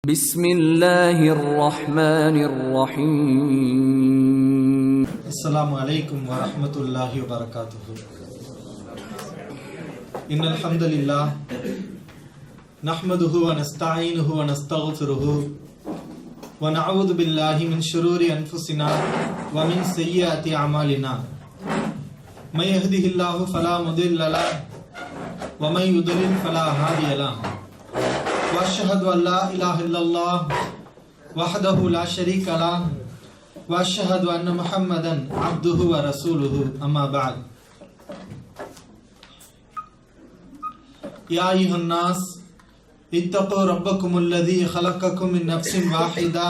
بسم الله الرحمن الرحيم. السلام عليكم ورحمة الله وبركاته. إن الحمد لله نحمده ونستعينه ونستغفره ونعوذ بالله من شرور أنفسنا ومن سيئات أعمالنا. من يهده الله فلا مضل له ومن يضلل فلا هادي له. وأشهد أن لا إله إلا الله وحده لا شريك له وأشهد أن محمدا عبده ورسوله. أما بعد. يا أيها الناس اتقوا ربكم الذي خلقكم من نفس واحدة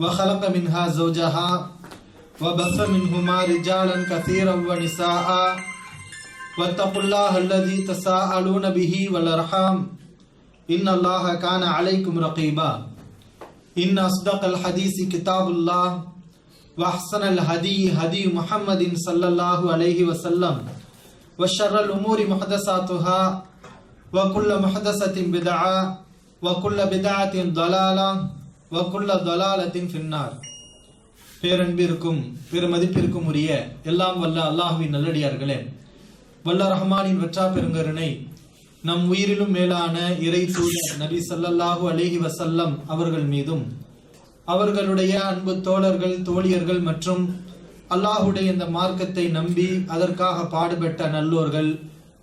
وخلق منها زوجها وبث منهما رجالا كثيرا ونساء واتقوا الله الذي تساءلون به والأرحام إن الله كان عليكم رقيبا. إن أصدق الحديث كتاب الله وأحسن الهدي هدي محمد صلى الله عليه وسلم وشر الأمور محدثاتها وكل محدثة بدعة وكل بدعة ضلالة وكل ضلالة في النار. பேரன்பிற்கும் பெருமதிப்பிற்கும் உரிய எல்லாம் வல்ல அல்லாஹ்வின் நல்லடியார்களே, வல்ல ரஹ்மானின் வெற்றா பெருங்கருணை நம் உயிரிலும் மேலான இறை தூதர் நபி ஸல்லல்லாஹு அலைஹி வஸல்லம் அவர்கள் மீதும் அவர்களுடைய அன்பு தோழர்கள் தோழியர்கள் மற்றும் அல்லாஹுடைய இந்த மார்க்கத்தை நம்பி அதற்காக பாடுபட்ட நல்லோர்கள்,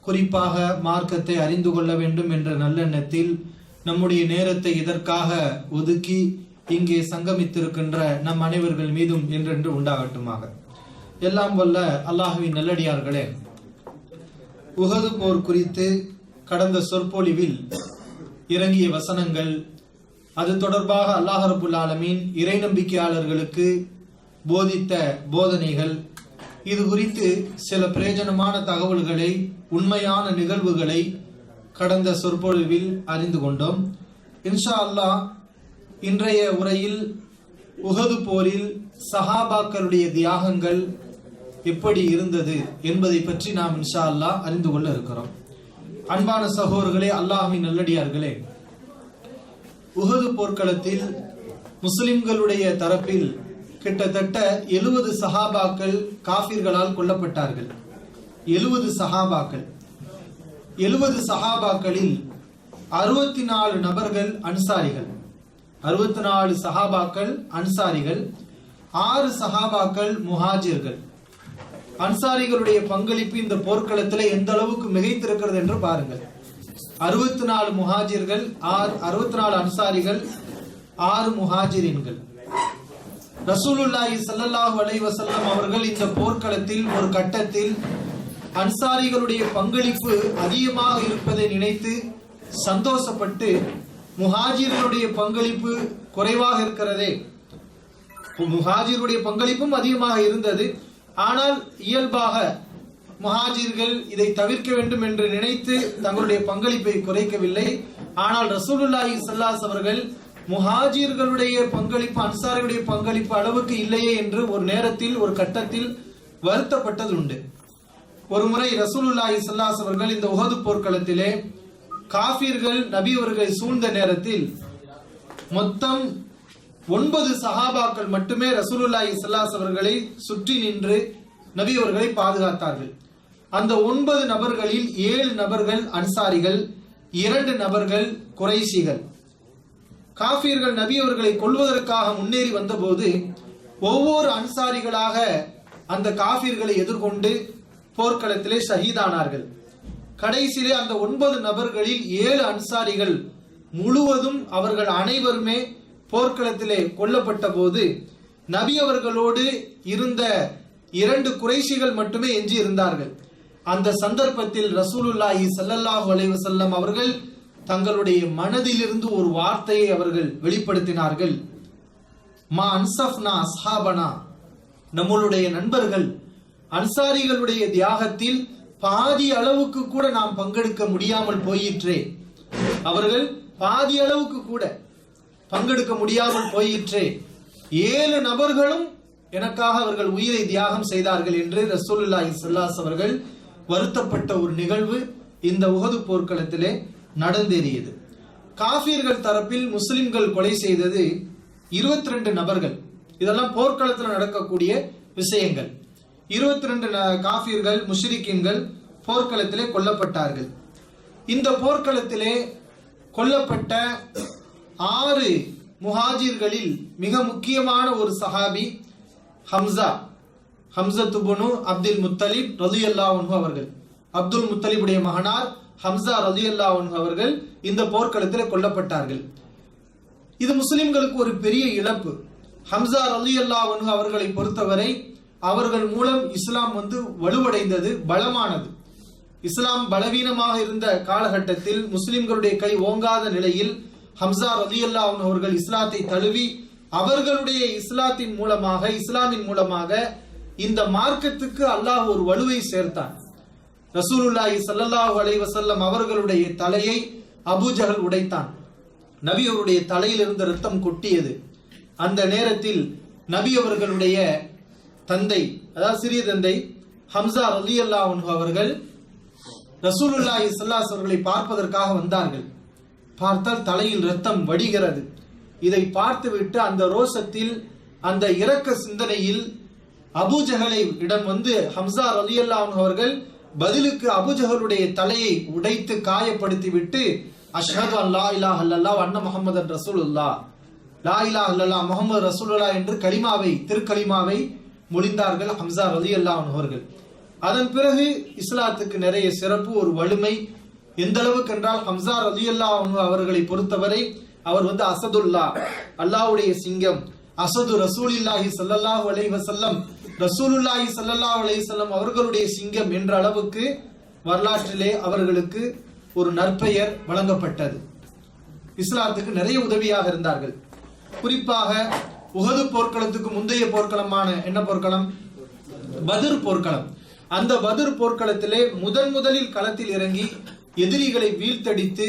குறிப்பாக மார்க்கத்தை அறிந்து கொள்ள வேண்டும் என்ற நல்லெண்ணத்தில் நம்முடைய நேரத்தை இதற்காக ஒதுக்கி இங்கே சங்கமித்திருக்கின்ற நம் அனைவர்கள் மீதும் என்றென்று உண்டாகட்டுமாக. எல்லாம் வல்ல அல்லாஹுவின் நல்லடியார்களே, உஹது போர் குறித்து கடந்த சொற்பொழிவில் இறங்கிய வசனங்கள், அது தொடர்பாக அல்லாஹ் ரப்புல் ஆலமீன் இறை நம்பிக்கையாளர்களுக்கு போதித்த போதனைகள், இது குறித்து சில பிரயோஜனமான தகவல்களை, உண்மையான நிகழ்வுகளை கடந்த சொற்பொழிவில் அறிந்து கொண்டோம். இன்ஷா அல்லாஹ் இன்றைய உரையில் உஹது போரில் சஹாபாக்களுடைய தியாகங்கள் எப்படி இருந்தது என்பதை பற்றி நாம் இன்ஷா அல்லாஹ் அறிந்து கொள்ள இருக்கிறோம். அன்பான சகோதரர்களே, அல்லாஹ்வின் நல்லடியார்களே, உஹது போர்க்களத்தில் முஸ்லிம்களுடைய தரப்பில் கிட்டத்தட்ட 70 சஹாபாக்கள் காஃபிர்களால் கொல்லப்பட்டார்கள். 70 சஹாபாக்கள். 70 சஹாபாக்களில் 64 நபர்கள் அன்சாரிகள். 64 சஹாபாக்கள் அன்சாரிகள், 6 சஹாபாக்கள் முஹாஜிர்கள். அன்சாரிகளுடைய பங்களிப்பு இந்த போர்க்களத்தில் எந்த அளவுக்கு மிகைத்திருக்கிறது என்று பாருங்கள். 64 முஹாஜிர்கள், 64 அன்சாரிகள், 6 முஹாஜிரின்கள். ரசூலுல்லாஹி ஸல்லல்லாஹு அலைஹி வஸல்லம் அவர்கள் இந்த போர்க்களத்தில் ஒரு கட்டத்தில் அன்சாரிகளுடைய பங்களிப்பு அதிகமாக இருப்பதை நினைத்து சந்தோஷப்பட்டு, முஹாஜிர்களுடைய பங்களிப்பு குறைவாக இருக்கிறதே, முஹாஜிர்களுடைய பங்களிப்பும் அதிகமாக இருந்தது, ஆனால் இயல்பாக முஹாஜிர்கள் இதை தவிர்க்க வேண்டும் என்று நினைத்து தங்களுடைய பங்களிப்பை குறைக்கவில்லை. ஆனால் ரசூலுல்லாஹி ஸல்லல்லாஹு அலைஹி அவர்கள் முஹாஜிர்களுடைய பங்களிப்பு அன்சாரிகளுடைய பங்களிப்பு அளவுக்கு இல்லையே என்று ஒரு நேரத்தில் ஒரு கட்டத்தில் வருத்தப்பட்டது உண்டு. ஒரு முறை ரசூலுல்லாஹி ஸல்லல்லாஹு அலைஹி அவர்கள் இந்த உஹது போர்க்களத்திலே காஃபிர்கள் நபி அவர்களை சூழ்ந்த நேரத்தில் மொத்தம் 9 சஹாபாக்கள் மட்டுமே ரசூலுல்லாஹி ஸல்லல்லாஹு அலைஹி அவர்களை சுற்றி நின்று நபி அவர்களை பாதுகாத்தார்கள். அந்த 9 நபர்களில் 7 நபர்கள் அன்சாரிகள், 2 நபர்கள் குறைஷிகள். காஃபிர்கள் நபி அவர்களை கொல்வதற்காக முன்னேறி வந்தபோது ஒவ்வொரு அன்சாரிகளாக அந்த காஃபிர்களை எதிர்கொண்டு போர்க்களத்திலே ஷஹீதானார்கள். கடைசியிலே அந்த 9 நபர்களில் 7 அன்சாரிகள் முழுவதும் அவர்கள் அனைவருமே போர்க்களத்திலே கொல்லப்பட்ட போது நபி அவர்களோடு இருந்த 2 குறைஷிகள் மட்டுமே எஞ்சி இருந்தார்கள். அந்த சந்தர்ப்பத்தில் ரசூலுல்லாஹி ஸல்லல்லாஹு அலைஹி வஸல்லம் அவர்கள் தங்களுடைய மனதிலிருந்து ஒரு வார்த்தையை அவர்கள் வெளிப்படுத்தினார்கள். மா அன்சஃப்னா அஸ்ஹாபனா, நம்மளுடைய நண்பர்கள் அன்சாரிகளுடைய தியாகத்தில் பாதி அளவுக்கு கூட நாம் பங்கெடுக்க முடியாமல் போயிற்றே, அவர்கள் பாதி அளவுக்கு கூட பங்கெடுக்க முடியாமல் போயிற்றே, 7 நபர்களும் எனக்காக அவர்கள் உயிரை தியாகம் செய்தார்கள் என்று ரசூலுல்லாஹி ஸல்லல்லாஹு அலைஹி அவர்கள் வருத்தப்பட்ட ஒரு நிகழ்வு இந்த உஹது போர்க்களத்திலே நடந்தேறியது. காஃபிர்கள் தரப்பில் முஸ்லிம்கள் கொலை செய்தது 22 நபர்கள். இதெல்லாம் போர்க்களத்தில் நடக்கக்கூடிய விஷயங்கள். 22 காஃபிர்கள் முஷ்ரிக்கீன்கள் போர்க்களத்திலே கொல்லப்பட்டார்கள். இந்த போர்க்களத்திலே கொல்லப்பட்ட 6 முஹாஜிர்களில் மிக முக்கியமான ஒரு சஹாபி ஹம்ஸத்து இப்னு அப்துல் முத்தலிப் ரலியல்லாஹு அன்ஹு அவர்கள். அப்துல் முத்தலிபுடைய மகனார் ஹம்ஸா ரலியல்லாஹு அன்ஹு அவர்கள் இந்த போர்க்களத்தில் கொல்லப்பட்டார்கள். இது முஸ்லிம்களுக்கு ஒரு பெரிய இழப்பு. ஹம்ஸா ரலியல்லாஹு அன்ஹு அவர்களை பொறுத்தவரை அவர்கள் மூலம் இஸ்லாம் வலுவடைந்தது, பலமானது. இஸ்லாம் பலவீனமாக இருந்த காலகட்டத்தில், முஸ்லிம்களுடைய கை ஓங்காத நிலையில் ஹம்ஸா ரலியல்லாஹு அன்ஹு அவர்கள் இஸ்லாத்தை தழுவி அவர்களுடைய இஸ்லாமின் மூலமாக இந்த மார்க்கத்துக்கு அல்லாஹ் ஒரு வலுவை சேர்த்தான். ரசூலுல்லாஹி ஸல்லல்லாஹு அலைஹி வஸல்லம் அவர்களுடைய தலையை அபூ ஜஹல் உடைத்தான். நபி அவருடைய தலையில் இருந்த ரத்தம் கொட்டியது. அந்த நேரத்தில் நபி அவர்களுடைய தந்தை, அதாவது சிறிய தந்தை ஹம்ஸா ரலியல்லாஹு அன்ஹு அவர்கள் ரசூலுல்லாஹி ஸல்லல்லாஹு அலைஹி அவர்களை பார்ப்பதற்காக வந்தார்கள். பார்த்தால் தலையில் ரத்தம் வடிகிறது. இதை பார்த்துவிட்டு அந்த ரோஷத்தில், அந்த இரக்க சிந்தனையில் அபூ ஜஹலை இடம் ஹம்ஸா ரலியல்லாஹு அன்ஹு அவர்கள் பதிலுக்கு அபூ ஜஹலுடைய தலையை உடைத்து காயப்படுத்தி விட்டு அஷ்ஹது அன் லா இலாஹ இல்லல்லாஹ் வ அன்ன முஹம்மதன் ரசூலுல்லாஹ், லா இலாஹ இல்லல்லாஹ் முஹம்மது ரசூலுல்லாஹ் என்று திருக்கலிமாவை மொழிந்தார்கள் ஹம்ஸா ரலியல்லாஹு அன்ஹு அவர்கள். அதன் பிறகு இஸ்லாத்துக்கு நிறைய சிறப்பு, ஒரு வலிமை. எந்த அளவுக்கு என்றால் ஹம்ஸா ரலியல்லாஹு அன்ஹு அவர்களை பொறுத்தவரை அவர் அசதுல்லாஹ், அல்லாஹ்வுடைய சிங்கம், அசது ரசூலுல்லாஹி ஸல்லல்லாஹு அலைஹி வஸல்லம், ரசூலுல்லாஹி ஸல்லல்லாஹு அலைஹி வஸல்லம் அவர்களுடைய சிங்கம் என்ற அளவுக்கு வரலாற்றிலே அவர்களுக்கு ஒரு நற்பெயர் வழங்கப்பட்டது. இஸ்லாத்துக்கு நிறைய உதவியாக இருந்தார்கள். குறிப்பாக உஹது போர்க்களத்துக்கு முந்தைய போர்க்களமான என்ன போர்க்களம்? பத்ர் போர்க்களம். அந்த பத்ர் போர்க்களத்திலே முதலில் களத்தில் இறங்கி எதிரிகளை வீழ்த்தடித்து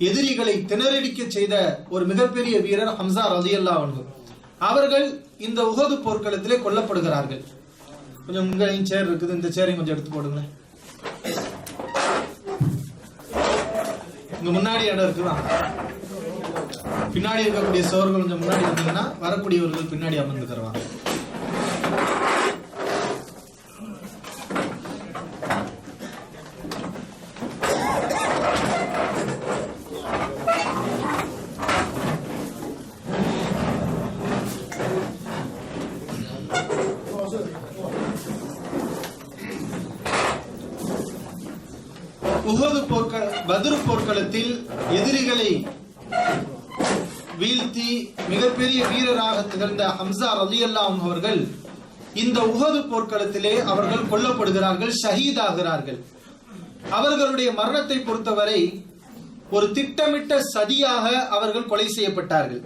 எதிரிகளை திணறடிக்க செய்த ஒரு மிகப்பெரிய வீரர் ஹம்ஸா ரலியல்லாஹு அன்ஹு அவர்கள் இந்த உஹது போர்க்களத்திலே கொல்லப்படுகிறார்கள். கொஞ்சம் உங்களையும் சேர் இருக்குது, இந்த சேரையும் கொஞ்சம் எடுத்து போடுங்களேன். இங்க முன்னாடி இடம் இருக்குதான், பின்னாடி இருக்கக்கூடிய சோர்கள் கொஞ்சம் முன்னாடி வந்தீங்கன்னா வரக்கூடியவர்கள் பின்னாடி அமர்ந்து தருவாங்க. பத்ர் போர்க்களத்தில் எதிரிகளை வீழ்த்தி மிகப்பெரிய வீரராக திகழ்ந்த ஹம்ஸா ரலியல்லாஹு அன்ஹு அவர்கள் இந்த உஹது போர்க்களத்திலே அவர்கள் கொல்லப்படுகிறார்கள், ஷஹீதாகிறார்கள். அவர்களுடைய மரணத்தை பொறுத்தவரை ஒரு திட்டமிட்ட சதியாக அவர்கள் கொலை செய்யப்பட்டார்கள்.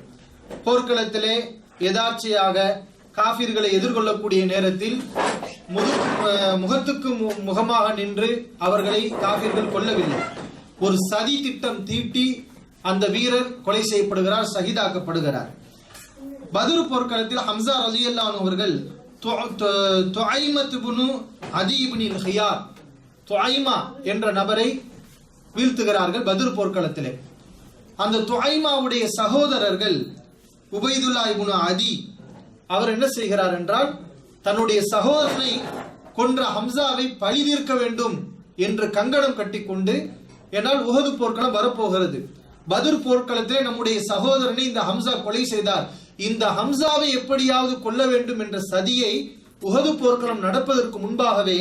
போர்க்களத்திலே எதார்ச்சையாக காஃபிர்களை எதிர்கொள்ளக்கூடிய நேரத்தில் முகத்துக்கு முகமாக நின்று அவர்களை காஃபிர்கள் கொல்லவில்லை. ஒரு சதி திட்டம் தீட்டி அந்த வீரர் கொலை செய்யப்படுகிறார், ஷஹீதாக்கப்படுகிறார். பத்ர் போர்க்களத்தில் ஹம்ஸா ரலியல்லாஹு அன்ஹு அவர்கள் துஐமத் இப்னு அதி இப்னு ஹியார், துஐமா என்ற நபரை வீழ்த்துகிறார்கள் பத்ர் போர்க்களத்திலே. அந்த துஐமாவுடைய சகோதரர்கள் உபைதுல்லா இப்னு அதி அவர் என்ன செய்கிறார் என்றால், தன்னுடைய சகோதரனை கொன்ற ஹம்ஸாவை பழி தீர்க்க வேண்டும் என்று கங்கணம் கட்டிக்கொண்டு, என்னால் உஹது போர்க்களம் வரப்போகிறது, பத்ர் போர்க்களத்திலே நம்முடைய சகோதரனை இந்த ஹம்ஸா கொலை செய்தார், இந்த ஹம்ஸாவை எப்படியாவது கொல்ல வேண்டும் என்ற சதியை உஹது போர்க்களம் நடப்பதற்கு முன்பாகவே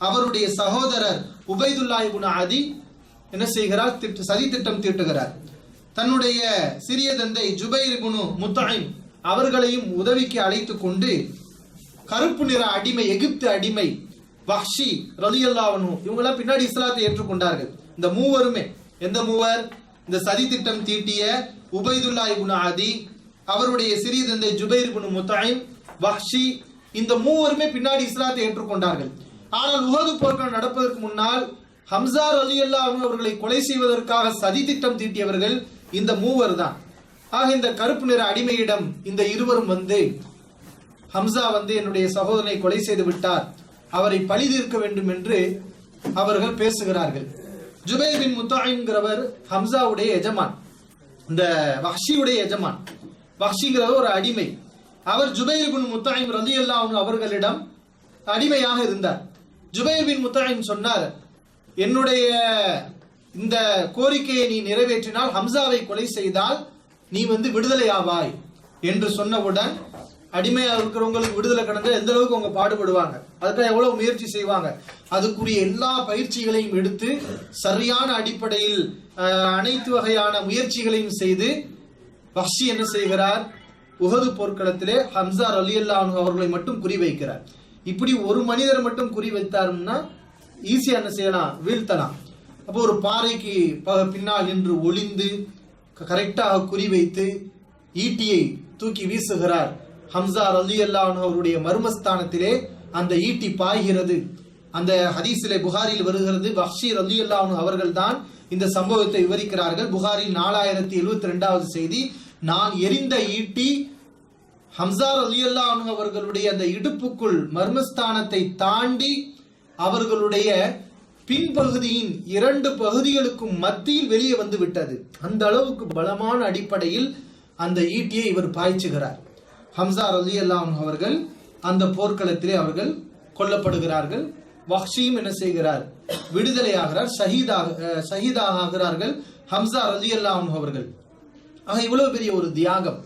அவருடைய சகோதரர் உபைதுல்லா இப்னு அதி என்ன செய்கிறார்? சதி திட்டம் தீட்டுகிறார். தன்னுடைய சிறிய தந்தை ஜுபைர் இப்னு முத்ஐம் அவர்களையும் உதவிக்கு அழைத்துக் கொண்டு கருப்பு நிற அடிமை, எகிப்து அடிமை வஹ்ஷி ரலியல்லாஹு அன்ஹு, இவங்கெல்லாம் பின்னாடி இஸ்லாத்தை ஏற்றுக்கொண்டார்கள். இந்த மூவருமே, எந்த மூவர்? இந்த சதி திட்டம் தீட்டிய உபைதுல்லா இப்னு அதி, அவருடைய சிறிய தந்தை ஜுபைர் இப்னு முத்ஐம், வஹ்ஷி, இந்த மூவருமே பின்னாடி இஸ்லாத்தை ஏற்றுக்கொண்டார்கள். ஆனால் உஹது போர்க்களம் நடப்பதற்கு முன்னால் ஹம்ஸா ரலியல்லாஹு அன்ஹு அவர்களை கொலை செய்வதற்காக சதி திட்டம் தீட்டியவர்கள் இந்த மூவர் தான். ஆக இந்த கருப்பு நிற அடிமையிடம் இந்த இருவரும் ஹம்ஸா என்னுடைய சகோதரனை கொலை செய்து விட்டார், அவரை பழி தீர்க்க வேண்டும் என்று அவர்கள் பேசுகிறார்கள். ஜுபைர் பின் முத்ஐம்ங்கிறவர் ஹம்ஸாவுடைய எஜமான். இந்த வஹ்ஷியுடைய எஜமான், வஹ்ஷிங்கிறது ஒரு அடிமை. அவர் ஜுபைர் பின் முத்தாயிம் ரலியல்லாஹு அன்ஹு அவர்களிடம் அடிமையாக இருந்தார். ஜுபைர் பின் முத்தாயிம் சொன்னார், என்னுடைய இந்த கோரிக்கையை நீ நிறைவேற்றினால், ஹம்சாவை கொலை செய்தால் நீ விடுதலை ஆவாய் என்று சொன்னவுடன், அடிமையா இருக்கிறவங்களுக்கு விடுதலை கடந்த எந்த அளவுக்கு அவங்க பாடுபடுவாங்க, அதுக்காக எவ்வளவு முயற்சி செய்வாங்க, அதுக்குரிய எல்லா பயிற்சிகளையும் எடுத்து சரியான அடிப்படையில் அனைத்து வகையான முயற்சிகளையும் செய்து வஹ்ஷி என்ன செய்கிறார், உஹது போர்க்களத்திலே ஹம்சா ரலியல்லாஹு அன்ஹு அவர்களை மட்டும் குறிவைக்கிறார். இப்படி ஒரு மனிதரை மட்டும் குறிவைத்தாருன்னா ஈஸியா என்ன செய்யலாம், வீழ்த்தலாம். அப்போ ஒரு பாறைக்கு பின்னால் நின்று ஒளிந்து கரெக்டாக குறிவைத்து ஈட்டியை தூக்கி வீசுகிறார். ஹம்சா ரலியல்லாஹு அன்ஹு அவருடைய மர்மஸ்தானத்திலே அந்த ஈட்டி பாய்கிறது. அந்த ஹதீஸிலே புகாரில் வருகிறது, வஹ்ஷி ரலியல்லாஹு அன்ஹு அவர்கள் தான் இந்த சம்பவத்தை விவரிக்கிறார்கள். புகாரில் 4072வது செய்தி, நான் எரிந்த ஈட்டி ஹம்சா ரலியல்லாஹு அன்ஹு அவர்களுடைய அந்த இடுப்புக்குள் மர்மஸ்தானத்தை தாண்டி அவர்களுடைய பின்பகுதியின் 2 பகுதிகளுக்கும் மத்தியில் வெளியே வந்து விட்டது. அந்த அளவுக்கு பலமான அடிப்படையில் அந்த ஈட்டியை இவர் பாய்ச்சுகிறார். ஹம்சா ரலியல்லாஹு அன்ஹு அவர்கள் அந்த போர்க்களத்திலே அவர்கள் கொல்லப்படுகிறார்கள். வஹ்ஷியும் என்ன செய்கிறார், விடுதலையாகிறார், ஷஹீதாக ஆகிறார்கள் ஹம்சா ரலியல்லாஹு அன்ஹு அவர்கள். ஆக இவ்வளவு பெரிய ஒரு தியாகம்.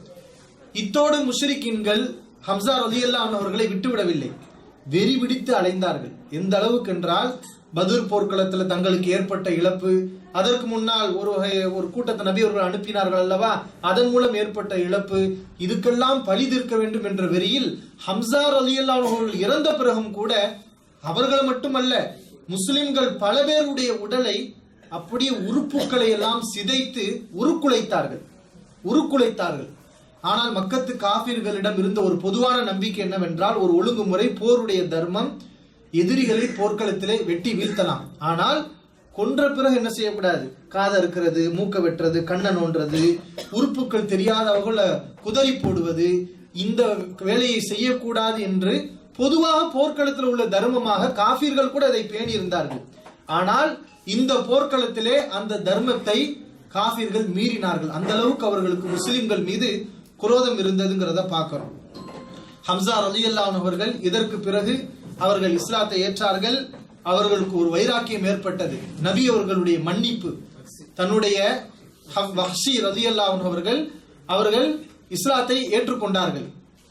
இத்தோடு முஷ்ரிக்கீன்கள் ஹம்சா ரலியல்லாஹு அன்ஹு அவர்களை விட்டுவிடவில்லை, வெறி பிடித்து அலைந்தார்கள். எந்த அளவுக்கு என்றால், பத்ர் போர்க்களத்தில் தங்களுக்கு ஏற்பட்ட இழப்பு, அதற்கு முன்னால் ஒரு கூட்டத்தை நபி அவர்கள் அனுப்பினார்கள் அல்லவா, அதன் மூலம் ஏற்பட்ட இழப்பு, இதுக்கெல்லாம் பழி தீர்க்க வேண்டும் என்ற வெறியில் ஹம்சா ரலியல்லாஹு அன்ஹு அவர்கள் இறந்த பிறகும் கூட அவர்கள் மட்டுமல்ல, முஸ்லிம்கள் பல பேருடைய உடலை அப்படியே உறுப்புகளை எல்லாம் சிதைத்து உருக்குலைத்தார்கள். ஆனால் மக்கத்து காபிர்களிடம் இருந்த ஒரு பொதுவான நம்பிக்கை என்னவென்றால், ஒரு ஒழுங்குமுறை, போருடைய தர்மம், எதிரிகளை போர்க்களத்திலே வெட்டி வீழ்த்தலாம். ஆனால் கொன்ற பிறகு என்ன செய்யக்கூடாது, காதை இருக்கிறது, மூக்க வெட்டுறது, கண்ணை நோன்றது, உறுப்புகள் தெரியாதவர்களை குதறி போடுவது, இந்த வேலையை செய்யக்கூடாது என்று பொதுவாக போர்க்களத்தில் உள்ள தர்மமாக காபிர்கள் கூட அதை பேணி இருந்தார்கள். ஆனால் இந்த போர்க்களத்திலே அந்த தர்மத்தை காபிர்கள் மீறினார்கள். அந்த அளவுக்கு அவர்களுக்கு முஸ்லிம்கள் மீது குரோதம் இருந்ததுங்கிறத பார்க்கிறோம். ஹம்சா ரலியல்லாஹு அன்ஹு அவர்கள் இதற்கு பிறகு அவர்கள் இஸ்லாத்தை ஏற்றார்கள். அவர்களுக்கு ஒரு வைராக்கியம் ஏற்பட்டது, நபி அவர்களுடைய மன்னிப்பு. தன்னுடைய வஹ்ஷி ரலியல்லாஹு அன்ஹு அவர்கள் இஸ்லாத்தை ஏற்றுக்கொண்டார்கள்.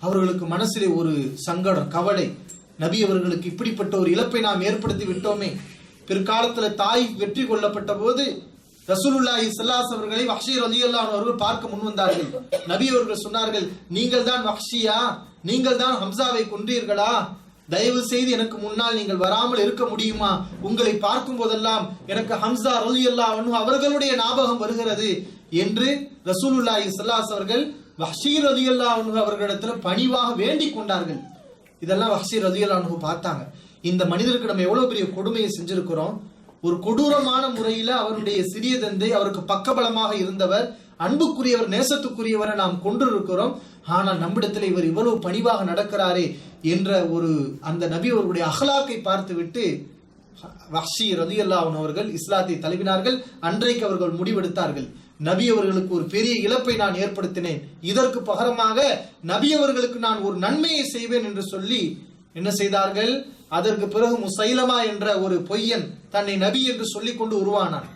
அவர்களுக்கு மனசிலே ஒரு சங்கடம், கவலை, நபி அவர்களுக்கு இப்படிப்பட்ட ஒரு இழப்பை நாம் ஏற்படுத்தி விட்டோமே. பிற்காலத்தில் தாய் வெற்றி கொள்ளப்பட்ட போது ரசூலுல்லாஹி ஸல்லல்லாஹு அலைஹி அவர்களை வஹ்ஷி ரலியல்லாஹு அன்ஹு அவர்கள் பார்க்க முன் வந்தார்கள். நபி அவர்கள் சொன்னார்கள், நீங்கள் தான் வஹ்ஷியா, நீங்கள் தான் ஹம்சாவை கொன்றீர்களா, தயவு செய்து எனக்கு முன்னால் நீங்கள் வராமல் இருக்க முடியுமா, உங்களை பார்க்கும் போதெல்லாம் எனக்கு ஹம்சா ரலியல்லாஹு அன்ஹு அவர்களுடைய ஞாபகம் வருகிறது என்று ரசூலுல்லாஹி ஸல்லல்லாஹு அலைஹி அவர்கள் வஹ்ஷி ரலியல்லாஹு அன்ஹு அவர்களிடத்தில் பணிவாக வேண்டிக் கொண்டார்கள். இதெல்லாம் வஹ்ஷி ரலியல்லாஹு அன்ஹு பார்த்தாங்க. இந்த மனிதருக்கு நம்ம எவ்வளவு பெரிய கொடுமையை செஞ்சிருக்கிறோம். ஒரு கொடூரமான முறையில அவருடைய சிறிய தந்தை, அவருக்கு பக்கபலமாக இருந்தவர், அன்புக்குரியவர், நேசத்துக்குரியவரை நாம் கொண்டிருக்கிறோம். ஆனால் நம்மிடத்தில் இவர் இவ்வளவு பணிவாக நடக்கிறாரே என்ற ஒரு அந்த நபி அவருடைய அஹ்லாக்கை பார்த்து விட்டு வஹ்ஷி ரலியல்லாஹு அன்ஹு அவர்கள் இஸ்லாத்தை தழுவினார்கள். அன்றைக்கு அவர்கள் முடிவெடுத்தார்கள், நபி அவர்களுக்கு ஒரு பெரிய இழப்பை நான் ஏற்படுத்தினேன், இதற்கு பகரமாக நபி அவர்களுக்கு நான் ஒரு நன்மையை செய்வேன் என்று சொல்லி என்ன செய்தார்கள். அதற்கு பிறகு முசைலமா என்ற ஒரு பொய்யன் தன்னை நபி என்று சொல்லிக் கொண்டு உருவானான்.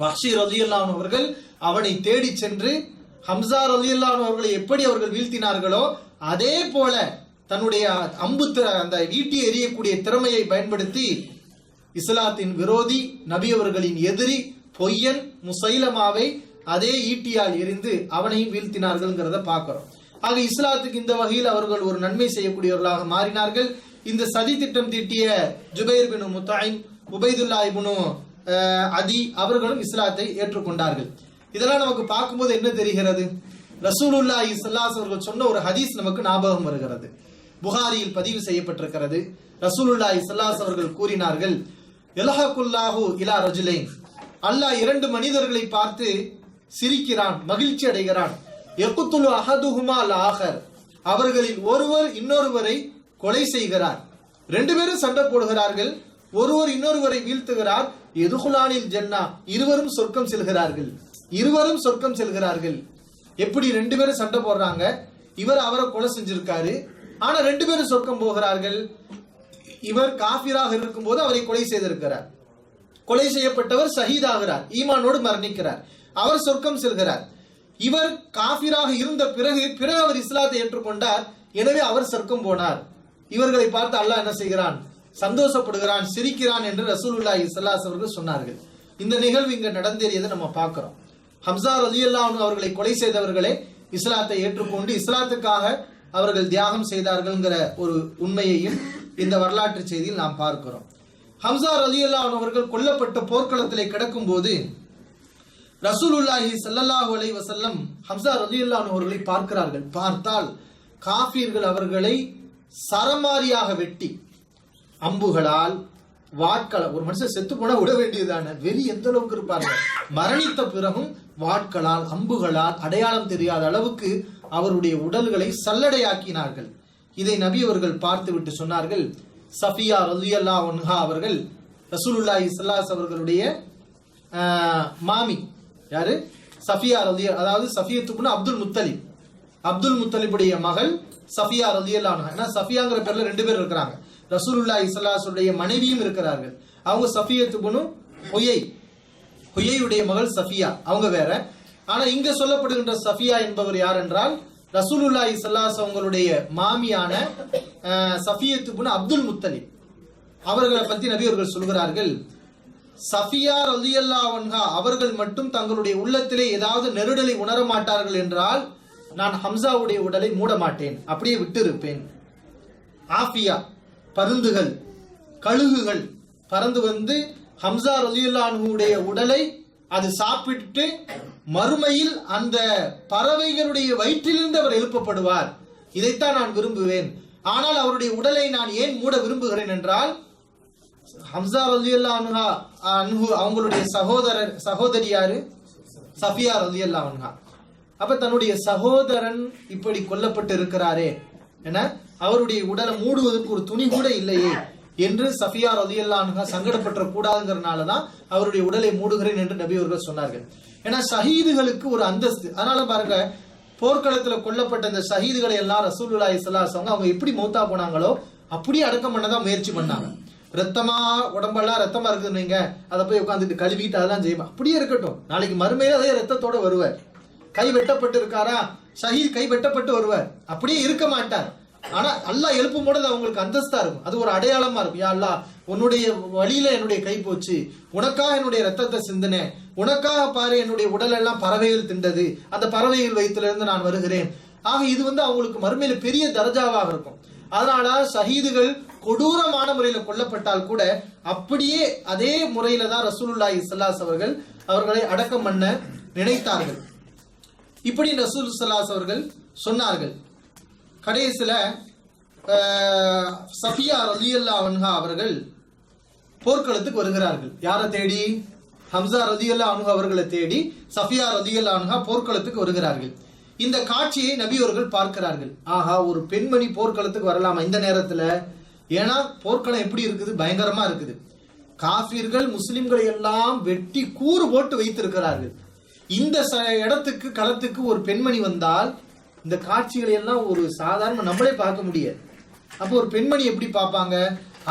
வஹ்ஷி ரலியல்லாஹு அன்ஹு அவர்கள் அவனை தேடி சென்று ஹம்சா ரலியல்லாஹு அன்ஹு அவர்களை எப்படி அவர்கள் வீழ்த்தினார்களோ அதே போல தன்னுடைய அந்த ஈட்டி எறியக்கூடிய திறமையை பயன்படுத்தி இஸ்லாத்தின் விரோதி, நபி அவர்களின் எதிரி, பொய்யன் முசைலமாவை அதே ஈட்டியால் எரிந்து அவனையும் வீழ்த்தினார்கள்ங்கிறத பார்க்கிறோம். ஆக இஸ்லாத்துக்கு இந்த வகையில் அவர்கள் ஒரு நன்மை செய்யக்கூடியவர்களாக மாறினார்கள். இந்த சதி திட்டம் தீட்டிய ஜுபைர் பின் முத்தாயிம், உபைதுல்லா இப்னு அதி அவர்களும் இஸ்லாத்தை ஏற்றுக்கொண்டார்கள். இதெல்லாம் நமக்கு பார்க்கும்போது என்ன தெரிகிறது, ரசூலுல்லாஹி ஸல்லல்லாஹு அலைஹி அவர்கள் சொன்ன ஒரு ஹதீஸ் நமக்கு ஞாபகம் வருகிறது. புகாரியில் பதிவு செய்யப்பட்டிருக்கிறது. ரசூலுல்லாஹி ஸல்லல்லாஹு அலைஹி அவர்கள் கூறினார்கள், யல்ஹகுல்லாஹு இலா ரஜுலைன், அல்லாஹ் 2 மனிதர்களை பார்த்து சிரிக்கிறான், மகிழ்ச்சி அடைகிறான். யக்துலு அஹதுஹுமா அல் ஆகர், அவர்களில் ஒருவர் இன்னொருவரை கொலை செய்கிறார். 2 பேரும் சண்டை போடுகிறார்கள், ஒருவர் இன்னொருவரை வீழ்த்துகிறார். எதுகுலானில் ஜன்னா, இருவரும் சொர்க்கம் செல்கிறார்கள். இருவரும் சொர்க்கம் செல்கிறார்கள். எப்படி 2 பேரும் சண்டை போடுறாங்க, இவர் அவரை கொலை செஞ்சிருக்காரு, ஆனா 2 பேரும் சொர்க்கம் போகிறார்கள். இவர் காஃபிராக இருக்கும் போது அவரை கொலை செய்திருக்கிறார், கொலை செய்யப்பட்டவர் ஷஹீதாகிறார், ஈமானோடு மரணிக்கிறார், அவர் சொர்க்கம் செல்கிறார். இவர் காஃபிராக இருந்த பிறகு அவர் இஸ்லாத்தை ஏற்றுக்கொண்டார், எனவே அவர் சொர்க்கம் போனார். இவர்களை பார்த்து அல்லாஹ் என்ன செய்கிறான், சந்தோஷப்படுகிறான், சிரிக்கிறான் என்று ரசூலுல்லாஹி ஸல்லல்லாஹு அலைஹி வஸல்லம் சொன்னார்கள். இந்த நிகழ்வு இங்க நடந்தேறியதை நம்ம பார்க்கிறோம். ஹம்சா ரலியல்லாஹு அன்ஹு அவர்களை கொலை செய்தவர்களே இஸ்லாத்தை ஏற்றுக்கொண்டு இஸ்லாத்துக்காக அவர்கள் தியாகம் செய்தார்கள்ங்கிற ஒரு உண்மையையும் இந்த வரலாற்று செய்தியில் நாம் பார்க்கிறோம். ஹம்சா ரலியல்லாஹு அன்ஹு அவர்கள் கொல்லப்பட்ட போர்க்களத்திலே கிடக்கும் போது ரசூலுல்லாஹி ஸல்லல்லாஹு அலைஹி வஸல்லம் ஹம்சா ரலியல்லாஹு அன்ஹு அவர்களை பார்க்கிறார்கள். பார்த்தால் காஃபிர்கள் அவர்களை சரமாரியாக வெட்டி அம்புகளால் வாட்களால், ஒரு மனுஷன் செத்து போனா விட வேண்டியதான வெளி எந்த அளவுக்கு இருப்பார்கள், மரணித்த பிறகும் வாட்களால் அம்புகளால் அடையாளம் தெரியாத அளவுக்கு அவருடைய உடல்களை சல்லடையாக்கினார்கள். இதை நபி அவர்கள் பார்த்து விட்டு சொன்னார்கள், சஃபியா ரலியல்லாஹு அன்ஹா அவர்கள் ரசூலுல்லாஹி ஸல்லல்லாஹு அலைஹி அவர்களுடைய மாமி. யாரு? சஃபியா ரலியல்லாஹு, அதாவது சஃபியத்துக்குன்னு அப்துல் முத்தலிபுடைய மகள் சஃபியா ரலியல்லாஹு அன்ஹா. ஏன்னா சஃபியாங்கிற பேர்ல 2 பேர் இருக்கிறாங்க. ரசூலுல்லாஹி ஸல்லல்லாஹு அலைஹி வஸல்லம் மனைவியும் இருக்கிறார்கள். அவங்க சஃபியத்துக்குன்னு ஹுயையுடைய மகள் சஃபியா, அவங்க வேற. ஆனா இங்க சொல்லப்படுகின்ற சஃபியா என்பவர் யார் என்றால் ரசூலுல்லாஹி ஸல்லல்லாஹு அலைஹி வஸல்லம் அவங்களுடைய மாமியான சஃபியத்துக்குன்னு அப்துல் முத்தலிப். அவர்களை பத்தி நபி அவர்கள் சொல்கிறார்கள், சஃபியா ரலியல்லாஹு அன்ஹா அவர்கள் மட்டும் தங்களுடைய உள்ளத்திலே ஏதாவது நெருடலை உணர மாட்டார்கள் என்றால் நான் ஹம்சாவுடைய உடலை மூட மாட்டேன், அப்படியே விட்டு இருப்பேன். ஆஃபியா, பருந்துகள், கழுகுகள் பறந்து வந்து ஹம்சா ரலியல்லாஹு அன்ஹுடைய உடலை அது சாப்பிட்டு மறுமையில் அந்த பறவைகளுடைய வயிற்றிலிருந்து அவர் எழுப்பப்படுவார். இதைத்தான் நான் விரும்புவேன். ஆனால் அவருடைய உடலை நான் ஏன் மூட விரும்புகிறேன் என்றால் ஹம்சா ரலியல்லாஹு அன்ஹு அவங்களுடைய சகோதரி யாரு? சஃபியா ரலியல்லாஹு அன்ஹா. அப்ப தன்னுடைய சகோதரன் இப்படி கொல்லப்பட்டு இருக்கிறாரே என அவருடைய உடலை மூடுவதற்கு ஒரு துணி கூட இல்லையே என்று சஃபியா ரலியல்லாஹு அன்ஹா சங்கடப்பட்ட கூடாதுங்கிறதுனாலதான் அவருடைய உடலை மூடுகிறேன் என்று நபி அவர்கள் சொன்னார்கள். ஏன்னா ஷஹீதுகளுக்கு ஒரு அந்தஸ்து. அதனால பாருங்க, போர்க்களத்துல கொல்லப்பட்ட இந்த ஷஹீதுகளை எல்லாம் ரசூலுல்லாஹி ஸல்லல்லாஹு அலைஹி வஸல்லம் அவங்க எப்படி மௌத்தா போனாங்களோ அப்படியே அடக்கம் பண்ணதான் முயற்சி பண்ணாங்க. ரத்தமா உடம்பெல்லாம் ரத்தமா இருக்குதுங்க, அதை போய் உட்காந்துட்டு கழுவிட்டு அதெல்லாம் செய்வோம், அப்படியே இருக்கட்டும், நாளைக்கு மறுமையில அதே ரத்தத்தோட வருவார். கை வெட்டப்பட்டு இருக்காரா, ஷஹீத் கை வெட்டப்பட்டு வருவார், அப்படியே இருக்க மாட்டார். ஆனா அல்லாஹ் எழுப்பும் போது அவங்களுக்கு அந்தஸ்தா இருக்கும், அது ஒரு அடையாளமா இருக்கும். யா அல்லாஹ், உன்னுடைய வழியில என்னுடைய கை போச்சு, உனக்காக என்னுடைய ரத்தத்தை சிந்தினேன், உனக்காக பாரு என்னுடைய உடல் எல்லாம் பறவைகள் திண்டது, அந்த பறவைகள் வயிற்றிலிருந்து நான் வருகிறேன். ஆக இது அவங்களுக்கு மறுமையில பெரிய தரஜாவாக இருக்கும். அதனால ஷஹீதுகள் கொடூரமான முறையில கொல்லப்பட்டால் கூட அப்படியே அதே முறையில தான் ரசூலுல்லாஹி ஸல்லல்லாஹு அலைஹி அவர்கள் அவர்களை அடக்கம் பண்ண நினைத்தார்கள். இப்படி ரசூல் ஸல்லல்லாஹு அலைஹி அவர்கள் சொன்னார்கள். கடைசியில சஃபியா ரலியல்லாஹு அன்ஹா அவர்கள் போர்க்களத்துக்கு வருகிறார்கள். யாரை தேடி? ஹம்சா ரலியல்லாஹு அன்ஹு அவர்களை தேடி சஃபியா ரலியல்லாஹு அன்ஹா போர்க்களத்துக்கு வருகிறார்கள். இந்த காட்சியை நபி அவர்கள் பார்க்கிறார்கள். ஆஹா, ஒரு பெண்மணி போர்க்களத்துக்கு வரலாமா இந்த நேரத்துல? ஏன்னா போர்க்களம் எப்படி இருக்குது, பயங்கரமா இருக்குது. காஃபிர்கள் முஸ்லிம்களை எல்லாம் வெட்டி கூறு போட்டு வைத்திருக்கிறார்கள். இந்த இடத்துக்கு களத்துக்கு ஒரு பெண்மணி வந்தால் இந்த காட்சிகளை எல்லாம் ஒரு சாதாரண நம்மளே பார்க்க முடியாது. அப்போ ஒரு பெண்மணி எப்படி பார்ப்பாங்க?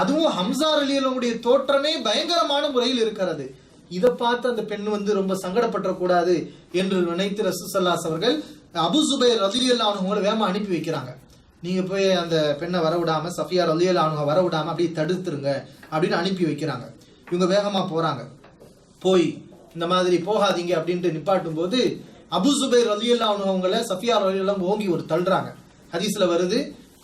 அதுவும் ஹம்சா ரலியல்லாஹுடைய தோற்றமே பயங்கரமான முறையில் இருக்கிறது. இதை பார்த்து அந்த பெண் ரொம்ப சங்கடப்பட்ட கூடாது என்று நினைத்து ரசூல் ஸல்லல்லாஹு அலைஹி அவர்கள் அபூ ஸுபைர் ரலியல்லாஹு அன்ஹு வேகமா அனுப்பி வைக்கிறாங்க. நீங்க போய் அந்த பெண்ணை வர விடாம, சஃபியா ரலியல்லாஹு அன்ஹா வர விடாம அப்படியே தடுத்துருங்க அப்படின்னு அனுப்பி வைக்கிறாங்க. இவங்க வேகமா போறாங்க. போய் இந்த மாதிரி போகாதீங்க அப்படின்ட்டு நிப்பாட்டும் போது அபூ ஸுபைர் ரலியல்லாஹு அன்ஹு அவங்கள சஃபியா ரலியல்லாஹு ஓங்கி ஒரு தள்ளுறாங்க. ஹதீஸ்ல வருது,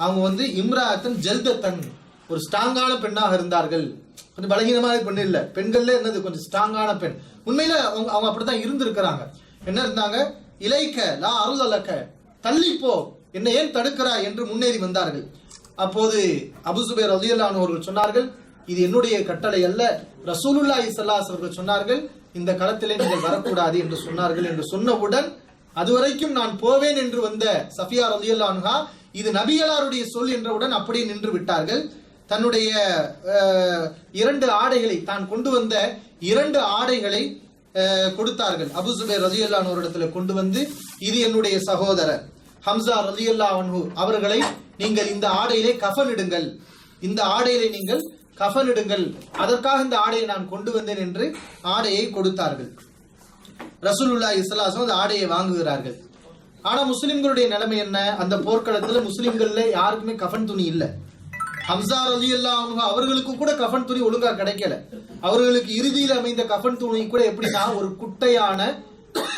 அவங்க இம்ராஅத்தன் ஜல்தத்தன், ஒரு ஸ்ட்ராங்கான பெண்ணாக இருந்தார்கள். கொஞ்சம் பலகீனமான பெண் இல்ல, பெண்கள்ல என்னது கொஞ்சம் ஸ்ட்ராங்கான பெண். உண்மையில அவங்க அப்படித்தான் இருந்திருக்கிறாங்க. என்ன இருந்தாங்க? இலைக்க லா அருளலக்க, தள்ளிப்போ, என்ன ஏன் தடுக்கிறாய் என்று முன்னேறி வந்தார்கள். அப்போது அபூ ஸுபைர் ரலியல்லாஹு அன்ஹு அவர்கள் சொன்னார்கள், இது என்னுடைய கட்டளை அல்ல, ரசூலுல்லாஹி ஸல்லல்லாஹு அலைஹி அவர்கள் சொன்னார்கள், இந்த களத்திலே நீங்கள் வரக்கூடாது என்று சொன்னார்கள் என்று சொன்னவுடன் அதுவரைக்கும் நான் போவேன் என்று வந்த சஃபியா ரலியல்லாஹு அன்ஹா இது நபிகளாருடைய சொல் என்றவுடன் அப்படியே நின்று விட்டார்கள். தன்னுடைய 2 ஆடைகளை, தான் கொண்டு வந்த 2 ஆடைகளை கொடுத்தார்கள். அபூ ஸுபைர் ரலியல்லாஹு அன்ஹு இடத்துல கொண்டு வந்து, இது என்னுடைய சகோதரர் ஹம்சா ரலியல்லாஹு அன்ஹு அவர்களை நீங்கள் இந்த ஆடையிலே கஃனிடுங்கள், இந்த ஆடையிலே நீங்கள் கஃனிடுங்கள், அதற்காக இந்த ஆடையை நான் கொண்டு வந்தேன் என்று ஆடையை கொடுத்தார்கள். ரசூலுல்லாஹி ஸல்லல்லாஹு அலைஹி வஸல்லம் அந்த ஆடையை வாங்குகிறார்கள். ஆனா முஸ்லிம்களுடைய நிலைமை என்ன? அந்த போர்க்களத்துல முஸ்லிம்கள்ல யாருக்குமே கஃன் துணி இல்ல. ஹம்சா ரலியல்லாஹு அன்ஹு அவர்களுக்கு கூட கஃன் துணி ஒழுங்கா கிடைக்கல. அவர்களுக்கு இறுதியில் அமைந்த கஃன் துணி கூட எப்படின்னா ஒரு குட்டையான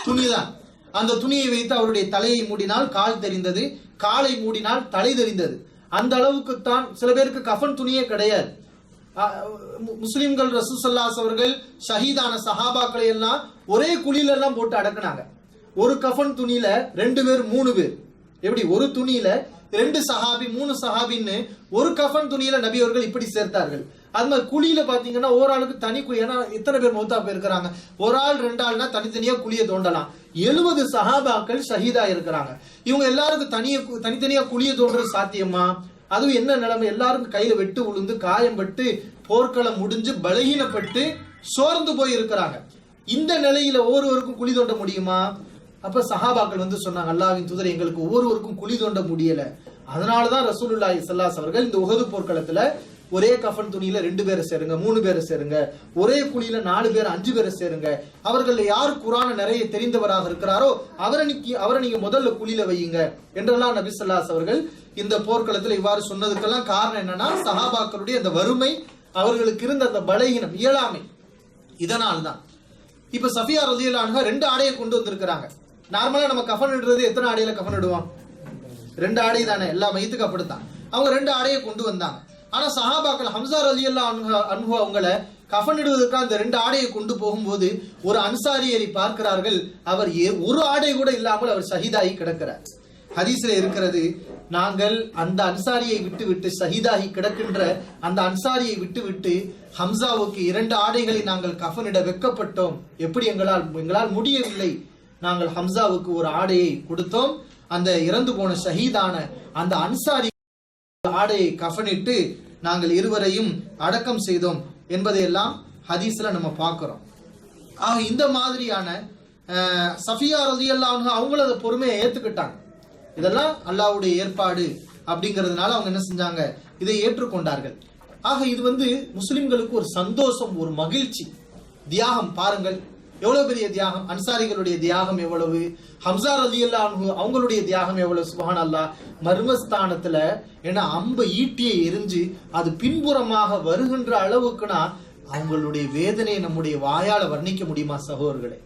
துணிதான். அந்த துணியை வைத்து அவருடைய தலையை மூடினால் கால் தெரிந்தது, காலை மூடினால் தலை தெரிந்தது. அந்த அளவுக்கு தான். சில பேருக்கு கஃன் துணியே கிடையாது. முஸ்லிம்கள் ரசூல் ஸல்லல்லாஹு அலைஹி அவர்கள் ஷஹீதான சஹாபாக்களை எல்லாம் ஒரே குழியில எல்லாம் போட்டு அடக்குனாங்க. ஒரு கஃன் துணியில 2 பேர் 3 பேர், எப்படி ஒரு துணியில 2 சஹாபி 3 சஹாபின்னு ஒரு கஃன் துணியில நபி அவர்கள் இப்படி சேர்த்தார்கள். அது மாதிரி குழியில பாத்தீங்கன்னா ஒரு ஆளுக்கு தனி குழி. ஏன்னா இத்தனை பேர் மௌத்தா போயிருக்கிறாங்க, ஒரு ஆள் 2 ஆள்னா தனித்தனியா குழியை தோண்டலாம். 70 சஹாபாக்கள் ஷஹீதா இருக்கிறாங்க. இவங்க எல்லாருக்கும் தனித்தனியா குழியை தோன்றது சாத்தியமா? அதுவும் என்ன நிலைமை? எல்லாருக்கும் கையில வெட்டு விழுந்து காயம்பட்டு போர்க்களம் முடிஞ்சு பலகீனப்பட்டு சோர்ந்து போய் இருக்கிறாங்க. இந்த நிலையில ஒவ்வொருவருக்கும் குழி தோண்ட முடியுமா? அப்ப சஹாபாக்கள் வந்து சொன்னாங்க, அல்லாஹ்வின் தூதர், எங்களுக்கு ஒவ்வொருவருக்கும் குழி தோண்ட முடியல. அதனாலதான் ரசூலுல்லாஹி ஸல்லல்லாஹு அலைஹி அவர்கள் இந்த உஹது போர்க்களத்துல ஒரே கஃன் துணியில 2 பேரை சேருங்க, 3 பேரை சேருங்க, ஒரே குழியில 4 பேர் 5 பேரை சேருங்க, அவர்கள் யார் குர்ஆனை நிறைய தெரிந்தவராக இருக்கிறாரோ அவரை நீங்க முதல்ல குழியில வையுங்க என்றெல்லாம் நபி ஸல்லல்லாஹு அலைஹி அவர்கள் இந்த போர்க்களத்துல இவ்வாறு சொன்னதுக்கெல்லாம் காரணம் என்னன்னா சஹாபாக்களுடைய அந்த வறுமை, அவர்களுக்கு இருந்த அந்த பலகீனம், இயலாமை. இதனால்தான் இப்ப சஃபியா ரலியல்லாஹு அன்ஹா 2 ஆடையை கொண்டு வந்திருக்கிறாங்க. நார்மலா நம்ம கஃன் இடுறது எத்தனை ஆடையில கஃன் இடுவோம்? 2 ஆடை தானே, எல்லா மையத்துக்கு அப்படித்தான். அவங்க 2 ஆடையை கொண்டு வந்தாங்க. ஆனா சஹாபாக்கள் ஹம்சா ரலியல்லாஹு அன்ஹு அவங்கள கஃன் இடுவதற்காக அந்த 2 ஆடையை கொண்டு போகும்போது ஒரு அன்சாரியரை பார்க்கிறார்கள். அவர் ஒரு ஆடை கூட இல்லாமல் அவர் ஷஹீதாகி கிடக்கிறார். ஹதீஸ்ல இருக்கிறது, நாங்கள் அந்த அன்சாரியை விட்டுவிட்டு ஷஹீதாகி கிடக்கின்ற அந்த அன்சாரியை விட்டுவிட்டு ஹம்சாவுக்கு 2 ஆடைகளை நாங்கள் கஃனிட வெக்கப்பட்டோம். எப்படி எங்களால் முடியவில்லை. நாங்கள் ஹம்சாவுக்கு ஒரு ஆடையை கொடுத்தோம். அந்த இறந்து போன ஷஹீதான அந்த அன்சாரி ஆடையை கஃனிட்டு நாங்கள் இருவரையும் அடக்கம் செய்தோம் என்பதையெல்லாம் ஹதீஸ்ல நம்ம பார்க்கிறோம். ஆக இந்த மாதிரியான சஃபியா ரலியல்லாஹு அன்ஹா அவங்கள அந்த பொறுமையை ஏத்துக்கிட்டாங்க. இதெல்லாம் அல்லாஹ்வுடைய ஏற்பாடு அப்படிங்கிறதுனால அவங்க என்ன செஞ்சாங்க, இதை ஏற்றுக்கொண்டார்கள். ஆக இது வந்து முஸ்லிம்களுக்கு ஒரு சந்தோஷம், ஒரு மகிழ்ச்சி. தியாகம் பாருங்கள், எவ்வளவு பெரிய தியாகம். அன்சாரிகளுடைய தியாகம் எவ்வளவு, ஹம்சா ரலியல்லாஹு அன்ஹு அவங்களுடைய தியாகம் எவ்வளவு. சுப்ஹானல்லாஹ். மர்மஸ்தானத்துல ஏன்னா அம்பு ஈட்டியை எரிஞ்சு அது பின்புறமாக வருகின்ற அளவுக்குனா அவங்களுடைய வேதனையை நம்முடைய வாயால வர்ணிக்க முடியுமா சகோதரர்களே?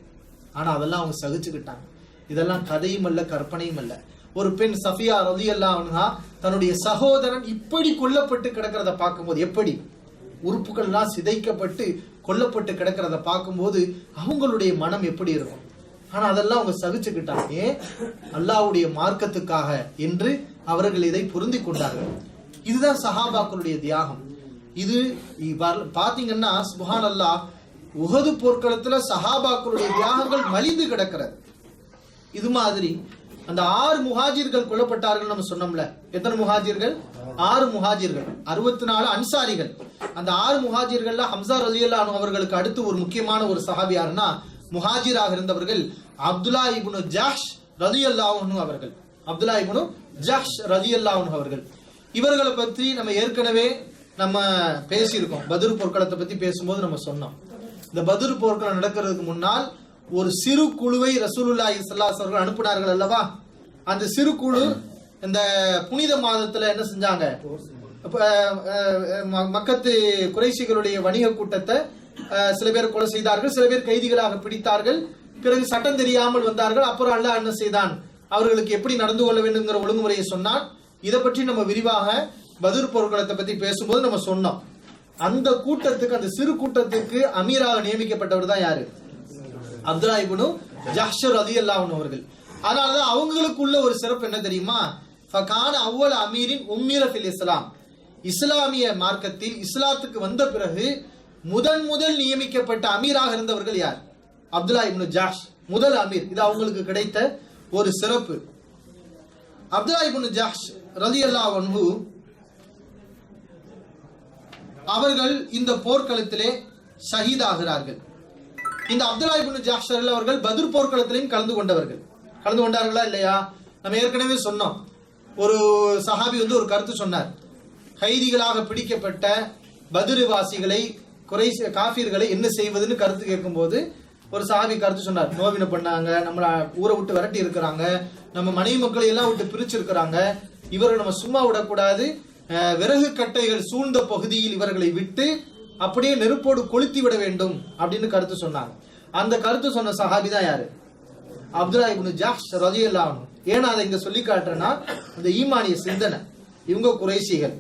ஆனா அதெல்லாம் அவங்க சகிச்சுக்கிட்டாங்க. இதெல்லாம் கதையும் அல்ல, கற்பனையும் அல்ல. ஒரு பெண் சஃபியா ரலியல்லாஹு அன்ஹா தன்னுடைய சகோதரன் இப்படி கொல்லப்பட்டு கிடக்கிறத பார்க்கும்போது, எப்படி உறுப்புகள்லாம் சிதைக்கப்பட்டு கொல்லப்பட்டு கிடக்கிறத பார்க்கும்போது அவங்களுடைய மனம் எப்படி இருக்கும்? ஆனா அதெல்லாம் அவங்க சகிச்சுக்கிட்டாங்க. அல்லாஹ்வுடைய மார்க்கத்துக்காக என்று அவர்கள் இதை பொருந்தி கொண்டார்கள். இதுதான் சஹாபாக்களுடைய தியாகம். இது பாத்தீங்கன்னா சுப்ஹானல்லாஹ், உஹது போர்க்களத்துல சஹாபாக்களுடைய தியாகங்கள் மலிந்து கிடக்கிறது. இது மாதிரி அந்த 6 முஹாஜிர்கள் கொல்லப்பட்டார்கள் நம்ம சொன்னோம்ல. எத்தனை முஹாஜிர்கள்? 6 முஹாஜிர்கள், 64 அன்சாரிகள். அந்த 6 முஹாஜிர்கள்ல ஹம்சா ரலியல்லாஹு அன்ஹு அவர்களுக்கு அடுத்து ஒரு முக்கியமான ஒரு சஹாபி யாருன்னா, முஹாஜிராக இருந்தவர்கள் அப்துல்லா இப்னு ஜஹ்ஷ் ரலியல்லாஹு அன்ஹு அவர்கள். அப்துல்லா இப்னு ஜஹ்ஷ் ரலியல்லாஹு அன்ஹு அவர்கள். இவர்களை பற்றி நம்ம ஏற்கனவே நம்ம பேசியிருக்கோம். பத்ர் போர்க்களத்தை பத்தி பேசும்போது நம்ம சொன்னோம். இந்த பத்ர் போர்க்களம் நடக்கிறதுக்கு முன்னால் ஒரு சிறு குழுவை ரசூலுல்லாஹி ஸல்லல்லாஹு அலைஹி வஸல்லம் அனுப்பினார்கள் அல்லவா? அந்த சிறு குழு இந்த புனித மாதத்துல என்ன செஞ்சாங்க, மக்கத்து குறைஷிகளுடைய வணிக கூட்டத்தை சில பேர் கொலை செய்தார்கள், சில பேர் கைதிகளாக பிடித்தார்கள். பிறகு சட்டம் தெரியாமல் வந்தார்கள். அப்புறம் அல்லாஹ் என்ன செய்தான், அவர்களுக்கு எப்படி நடந்து கொள்ள வேண்டும்ங்கிற ஒழுங்குமுறையை சொன்னான். இதை பற்றி நம்ம விரிவாக பத்ர் போர்க்களத்தை பத்தி பேசும்போது நம்ம சொன்னோம். அந்த கூட்டத்துக்கு, அந்த சிறு கூட்டத்துக்கு அமீராக நியமிக்கப்பட்டவர் தான் யாரு? அப்துல்லா இப்னு ஜஹ்ஷ் ரலியல்லாஹு அன்ஹு அவர்கள். அதனாலதான் அவங்களுக்குள்ள ஒரு சிறப்பு என்ன தெரியுமா? ஃபகான அவ்வல் அமீரின் உம்மீர ஃபில் இஸ்லாம். இஸ்லாமிய மார்க்கத்தில் இஸ்லாத்துக்கு வந்த பிறகு முதல் நியமிக்கப்பட்ட அமீராக இருந்தவர்கள் யார்? அப்துல்லா இப்னு ஜஹ்ஷ், முதல் அமீர். இது அவங்களுக்கு கிடைத்த ஒரு சிறப்பு. அப்துல்லா இப்னு ஜஹ்ஷ் ரலியல்லாஹு அன்ஹு அவர்கள் இந்த போர்க்களத்திலே ஷஹீதாகிறார்கள். இந்த அப்துல்லா இப்னு ஜஹ்ஷ் அவர்கள் பத்ர் போர்க்களத்திலையும் கலந்து கொண்டார்களா இல்லையா? நம்ம ஏற்கனவே சொன்னோம். ஒரு சஹாபி ஒரு கருத்து சொன்னார். கைதிகளாக பிடிக்கப்பட்ட பத்ருவாசிகளை காஃபிர்களை என்ன செய்வதுன்னு கருத்து கேட்கும்போது ஒரு சஹாபி கருத்து சொன்னார். நோவினை பண்ணாங்க, நம்மள ஊரை விட்டு விரட்டி இருக்கிறாங்க, நம்ம மனைவி மக்களை எல்லாம் விட்டு பிரிச்சிருக்கிறாங்க, இவர்கள் நம்ம சும்மா விடக்கூடாது, விறகு கட்டைகள் சூழ்ந்த பகுதியில் இவர்களை விட்டு அப்படியே நெருப்போடு கொளுத்தி விட வேண்டும் அப்படின்னு கருத்து சொன்னாங்க. அந்த கருத்து சொன்ன சஹாபி தான் யாரு? அப்துல்லா இப்னு ஜஹ்ஷ் ரலியல்லாஹு அன்ஹு. ஏன்னா அதை இங்க சொல்லி காட்டுறேன்னா அந்த ஈமானிய சிந்தனை. இவங்க குறைசிகள்,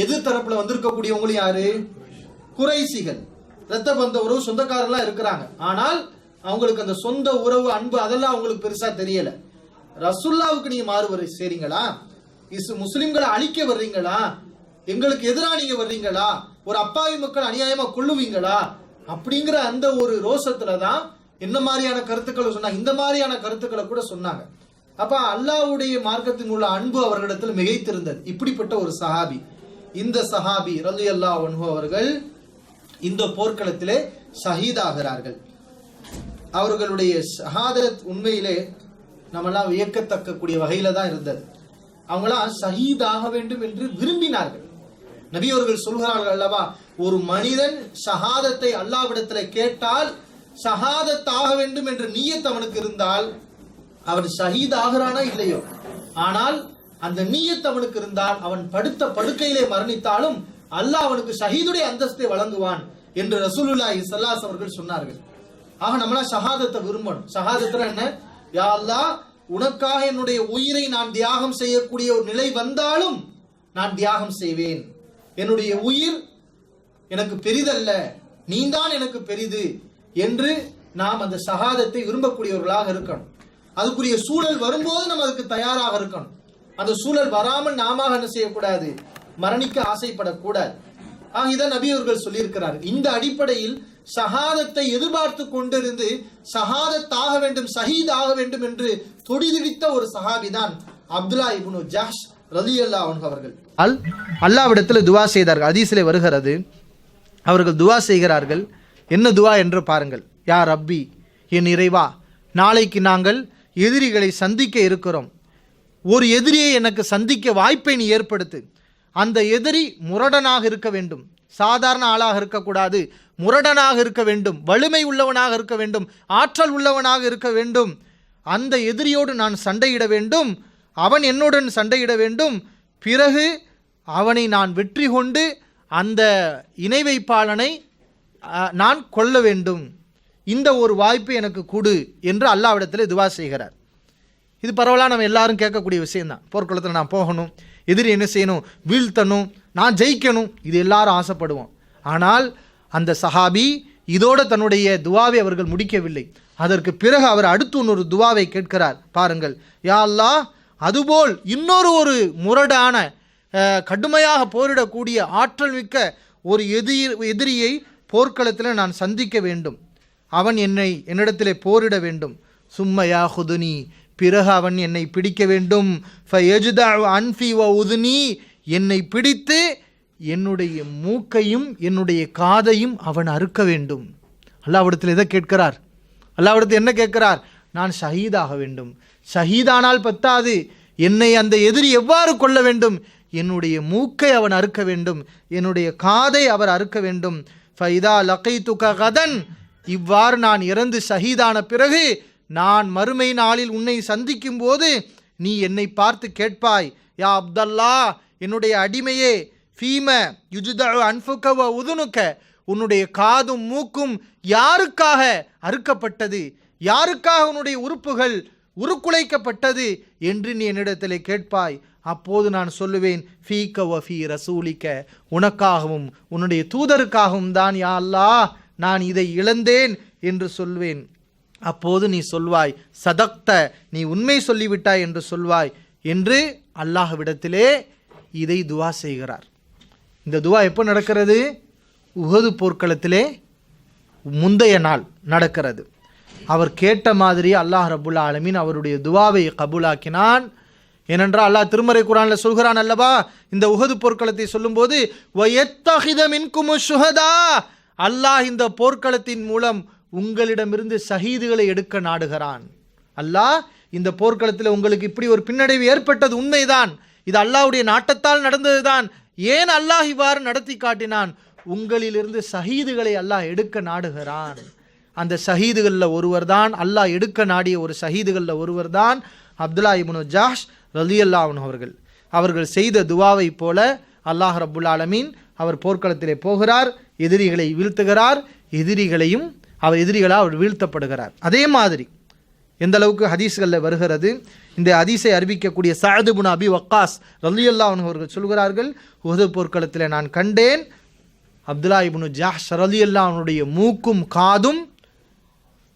எதிர் தரப்புல வந்திருக்கக்கூடியவங்களும் யாரு? குறைசிகள். ரத்த பந்த உறவு சொந்தக்காரர்களா இருக்கிறாங்க. ஆனால் அவங்களுக்கு அந்த சொந்த உறவு அன்பு அதெல்லாம் அவங்களுக்கு பெருசா தெரியல. ரசூலுல்லாஹ்வுக்கு நீங்க மாறு செய்றீங்களா? முஸ்லிம்களை அழிக்க வர்றீங்களா? எங்களுக்கு எதிராக நீங்க வர்றீங்களா? ஒரு அப்பாவி மக்கள் அநியாயமா கொள்ளுவீங்களா? அப்படிங்கிற அந்த ஒரு ரோசத்துலதான் என்ன மாதிரியான கருத்துக்களை சொன்னாங்க. இந்த மாதிரியான கருத்துக்களை கூட சொன்னாங்க. அப்ப அல்லாஹ்வுடைய மார்க்கத்தின் உள்ள அன்பு அவர்களிடத்தில் மிகைத்திருந்தது. இப்படிப்பட்ட ஒரு சஹாபி, இந்த சஹாபி ரலியல்லாஹு அன்ஹு அவர்கள் இந்த போர்க்களத்திலே ஷஹீதாகிறார்கள். அவர்களுடைய ஷஹாதத் உண்மையிலே நம்மெல்லாம் வியக்கத்தக்கக்கூடிய வகையில தான் இருந்தது. அவங்களாம் ஷஹீதாக வேண்டும் என்று விரும்பினார்கள். நபி அவர்கள் சொல்கிறார்கள் அல்லவா, ஒரு மனிதன் ஷஹாதத்தை அல்லாஹ்விடத்தில் கேட்டால் ஷஹாதத்தாக வேண்டும் என்ற நியத் அவனுக்கு இருந்தால் அவன் ஷஹீத் ஆகிறானா இல்லையோ, ஆனால் அந்த நியத் அவனுக்கு இருந்தால் அவன் படுத்த படுக்கையிலே மரணித்தாலும் அல்லாஹ் அவனுக்கு ஷஹீதுடைய அந்தஸ்தை வழங்குவான் என்று ரசூலுல்லாஹி ஸல்லல்லாஹு அலைஹி அவர்கள் சொன்னார்கள். ஆக நம்மளா ஷஹாதத்தை விரும்பணும். ஷஹாதத்துல என்ன? யா அல்லாஹ், உனக்காக என்னுடைய உயிரை நான் தியாகம் செய்யக்கூடிய ஒரு நிலை வந்தாலும் நான் தியாகம் செய்வேன். என்னுடைய உயிர் எனக்கு பெரிதல்ல, நீதான் எனக்கு பெரிது என்று நாம் அந்த ஷஹாதத்தை விரும்பக்கூடியவர்களாக இருக்கணும். அதுக்குரிய சூழல் வரும்போது நம்ம அதுக்கு தயாராக இருக்கணும். அந்த சூழல் வராமல் நாம என்ன செய்யக்கூடாது? மரணிக்க ஆசைப்படக்கூடாது. இதை நபி அவர்கள் சொல்லியிருக்கிறார். இந்த அடிப்படையில் ஷஹாதத்தை எதிர்பார்த்து கொண்டிருந்து ஷஹாதத்தாக வேண்டும், ஷஹீத் ஆக வேண்டும் என்று தொடிதிடித்த ஒரு சஹாபி தான் அப்துல்லா இப்னு ஜஹ்ஷ் ரலியல்லாஹு அன்ஹு அவர்கள். அல்லாஹ்விடத்தில் துவா செய்தார்கள். ஹதீஸிலே வருகிறது, அவர்கள் துவா செய்கிறார்கள். என்ன துவா என்று பாருங்கள். யா ரப்பி, என் இறைவா, நாளைக்கு நாங்கள் எதிரிகளை சந்திக்க இருக்கிறோம். ஒரு எதிரியை எனக்கு சந்திக்க வாய்ப்பை நீ ஏற்படுத்து. அந்த எதிரி முரடனாக இருக்க வேண்டும், சாதாரண ஆளாக இருக்கக்கூடாது, முரடனாக இருக்க வேண்டும், வலிமை உள்ளவனாக இருக்க வேண்டும், ஆற்றல் உள்ளவனாக இருக்க வேண்டும். அந்த எதிரியோடு நான் சண்டையிட வேண்டும், அவன் என்னுடன் சண்டையிட வேண்டும். பிறகு அவனை நான் வெற்றி கொண்டு அந்த இணை வைப்பாளனை நான் கொல்ல வேண்டும். இந்த ஒரு வாய்ப்பு எனக்கு கொடு என்று அல்லாஹ்விடத்தில் துவா செய்கிறார். இது பரவலாக நம்ம எல்லாரும் கேட்கக்கூடிய விஷயம்தான். போர்க்களத்தில் நான் போகணும், எதிரி என்ன செய்யணும்? வீழ்த்தணும், நான் ஜெயிக்கணும், இது எல்லாரும் ஆசைப்படுவோம். ஆனால் அந்த சஹாபி இதோடு தன்னுடைய துவாவை அவர்கள் முடிக்கவில்லை. அதற்கு பிறகு அவர் அடுத்து இன்னொரு துவாவை கேட்கிறார். பாருங்கள், யா அல்லாஹ், அதுபோல் ஒரு முரடான கடுமையாக போரிடக்கூடிய ஆற்றல் மிக்க ஒரு எதிரியை போர்க்களத்தில் நான் சந்திக்க வேண்டும். அவன் என்னிடத்திலே போரிட வேண்டும். சும்மையா ஹுதுனி, பிறகு அவன் என்னை பிடிக்க வேண்டும். அன்ஃபி வ உதுனி, என்னை பிடித்து என்னுடைய மூக்கையும் என்னுடைய காதையும் அவன் அறுக்க வேண்டும். அல்லாஹ்விடத்தில் எதை கேட்கிறார்? அல்லாஹ்விடத்தில் என்ன கேட்கிறார்? நான் ஷஹீதாக வேண்டும். ஷஹீதானால் பத்தாது, என்னை அந்த எதிரி எவ்வாறு கொள்ள வேண்டும்? என்னுடைய மூக்கை அவன் அறுக்க வேண்டும், என்னுடைய காதை அவர் அறுக்க வேண்டும். ஃபைதா லகைதுக கதன், இவ்வாறு நான் இறந்து ஷஹீதான பிறகு நான் மறுமை நாளில் உன்னை சந்திக்கும் போது நீ என்னை பார்த்து கேட்பாய், யா அப்தல்லா, என்னுடைய அடிமையே, ஃபீம யுஜ்தஉ அன்ஃபுக வ உதுனுக, உன்னுடைய காதும் மூக்கும் யாருக்காக அறுக்கப்பட்டது, யாருக்காக உன்னுடைய உறுப்புகள் உருக்குலைக்கப்பட்டது என்று நீ என்னிடத்தில் கேட்பாய். அப்போது நான் சொல்லுவேன், ஃபீக வ ஃபீ ரசூலிக, உனக்காகவும் உன்னுடைய தூதருக்காகவும் தான் யா அல்லாஹ் நான் இதை இழந்தேன் என்று சொல்வேன். அப்போது நீ சொல்வாய், சதக்த, நீ உண்மை சொல்லிவிட்டாய் என்று சொல்வாய் என்று அல்லாஹ்விடத்திலே இதை துவா செய்கிறார். இந்த துவா எப்போ நடக்கிறது? உஹது போர்க்களத்திலே முந்தைய நாள் நடக்கிறது. அவர் கேட்ட மாதிரி அல்லாஹ் ரப்புல் ஆலமீன் அவருடைய துவாவை கபூலாக்கினான். ஏனென்றால் அல்லாஹ் திருமறை குர்ஆனில் சொல்கிறான் அல்லவா, இந்த உஹது போர்க்களத்தை சொல்லும்போது, வயத்தஹித மின்குமு ஷுஹதா, அல்லாஹ் இந்த போர்க்களத்தின் மூலம் உங்களிடமிருந்து ஷஹீதுகளை எடுக்க நாடுகிறான். அல்லாஹ் இந்த போர்க்களத்தில் உங்களுக்கு இப்படி ஒரு பின்னடைவு ஏற்பட்டது உண்மைதான், இது அல்லாஹ்வுடைய நாட்டத்தால் நடந்ததுதான். ஏன் அல்லாஹ் இவ்வாறு நடத்தி காட்டினான்? உங்களிலிருந்து ஷஹீதுகளை அல்லாஹ் எடுக்க நாடுகிறான். அந்த ஷஹீதுகளில் ஒருவர் தான், அல்லாஹ் எடுக்க நாடிய ஒரு ஷஹீதுகளில் ஒருவர் தான் அப்துல்லா இப்னு ஜஹ்ஷ் ரலியல்லாஹு அன்ஹு அவர்கள். அவர்கள் செய்த துவாவை போல அல்லாஹ் ரப்புல் ஆலமீன் அவர் போர்க்களத்திலே போகிறார், எதிரிகளை வீழ்த்துகிறார், எதிரிகளால் அவர் வீழ்த்தப்படுகிறார். அதே மாதிரி எந்த அளவுக்கு ஹதீஸ்களில் வருகிறது, இந்த ஹதீஸை அறிவிக்கக்கூடிய சஅத் இப்னு அபி வக்காஸ் ரலியல்லாஹு அன்ஹு அவர்கள் சொல்கிறார்கள், உஹது போர்க்களத்தில் நான் கண்டேன் அப்துல்லா இப்னு ஜஹ்ஷ் ரலியல்லாஹு அன்ஹுடைய மூக்கும் காதும்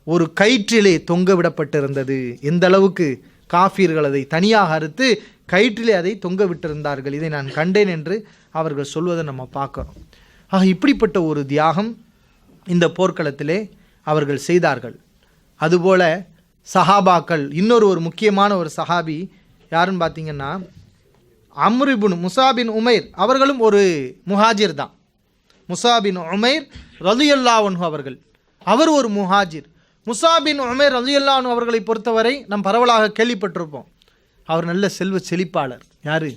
ஒரு கயிற்றிலே தொங்க விடப்பட்டிருந்தது. எந்த அளவுக்கு காஃபிர்கள் அதை தனியாக அறுத்து கயிற்றிலே அதை தொங்க விட்டிருந்தார்கள், இதை நான் கண்டேன் என்று அவர்கள் சொல்வதை நம்ம பார்க்குறோம். ஆக இப்படிப்பட்ட ஒரு தியாகம் இந்த போர்க்களத்திலே அவர்கள் செய்தார்கள். அதுபோல சஹாபாக்கள், இன்னொரு முக்கியமான ஒரு சஹாபி யாருன்னு பார்த்தீங்கன்னா அம்ர் இப்னு முஸாப் பின் உமைர், அவர்களும் ஒரு முஹாஜிர் தான். முஸாப் பின் உமைர் ரலியல்லாஹு அன்ஹு அவர்கள், அவர் ஒரு முஹாஜிர். முஸாப் பின் உமைர் ரலியல்லாஹு அன்ஹு அவர்களை பொறுத்தவரை நம் பரவலாக கேள்விப்பட்டிருப்போம், அவர் நல்ல செல்வ செழிப்பாளர், யார்,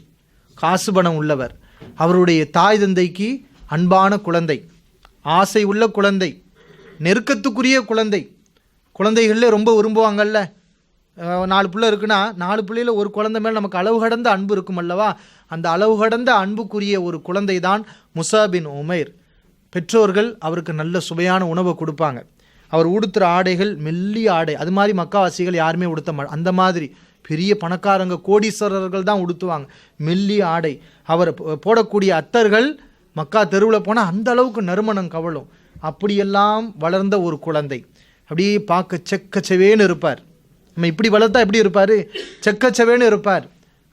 காசு பணம் உள்ளவர். அவருடைய தாய் தந்தைக்கு அன்பான குழந்தை, ஆசை உள்ள குழந்தை, நெருக்கத்துக்குரிய குழந்தை. குழந்தைகளில் ரொம்ப விரும்புவாங்கல்ல, 4 பிள்ளை இருக்குன்னா 4 பிள்ளையில் ஒரு குழந்தை மேலே நமக்கு அளவு கடந்த அன்பு இருக்கும் அல்லவா, அந்த அளவு கடந்த அன்புக்குரிய ஒரு குழந்தை தான் முஸாப் பின் உமைர். பெற்றோர்கள் அவருக்கு நல்ல சுவையான உணவை கொடுப்பாங்க. அவர் உடுத்துகிற ஆடைகள் மெல்லிய ஆடை, அது மாதிரி மக்காவாசிகள் யாருமே உடுத்த மாட்டாங்க. அந்த மாதிரி பெரிய பணக்காரங்க கோடீஸ்வரர்கள் தான் உடுத்துவாங்க மெல்லிய ஆடை. அவர் போடக்கூடிய அத்தர்கள் மக்கா தெருவில் போனால் அந்த அளவுக்கு நறுமணம் கவலும். அப்படியெல்லாம் வளர்ந்த ஒரு குழந்தை, அப்படியே பார்க்க செக்கச்சவேன்னு இருப்பார். நம்ம இப்படி வளர்த்தா எப்படி இருப்பார், செக்கச்சவேன்னு இருப்பார்.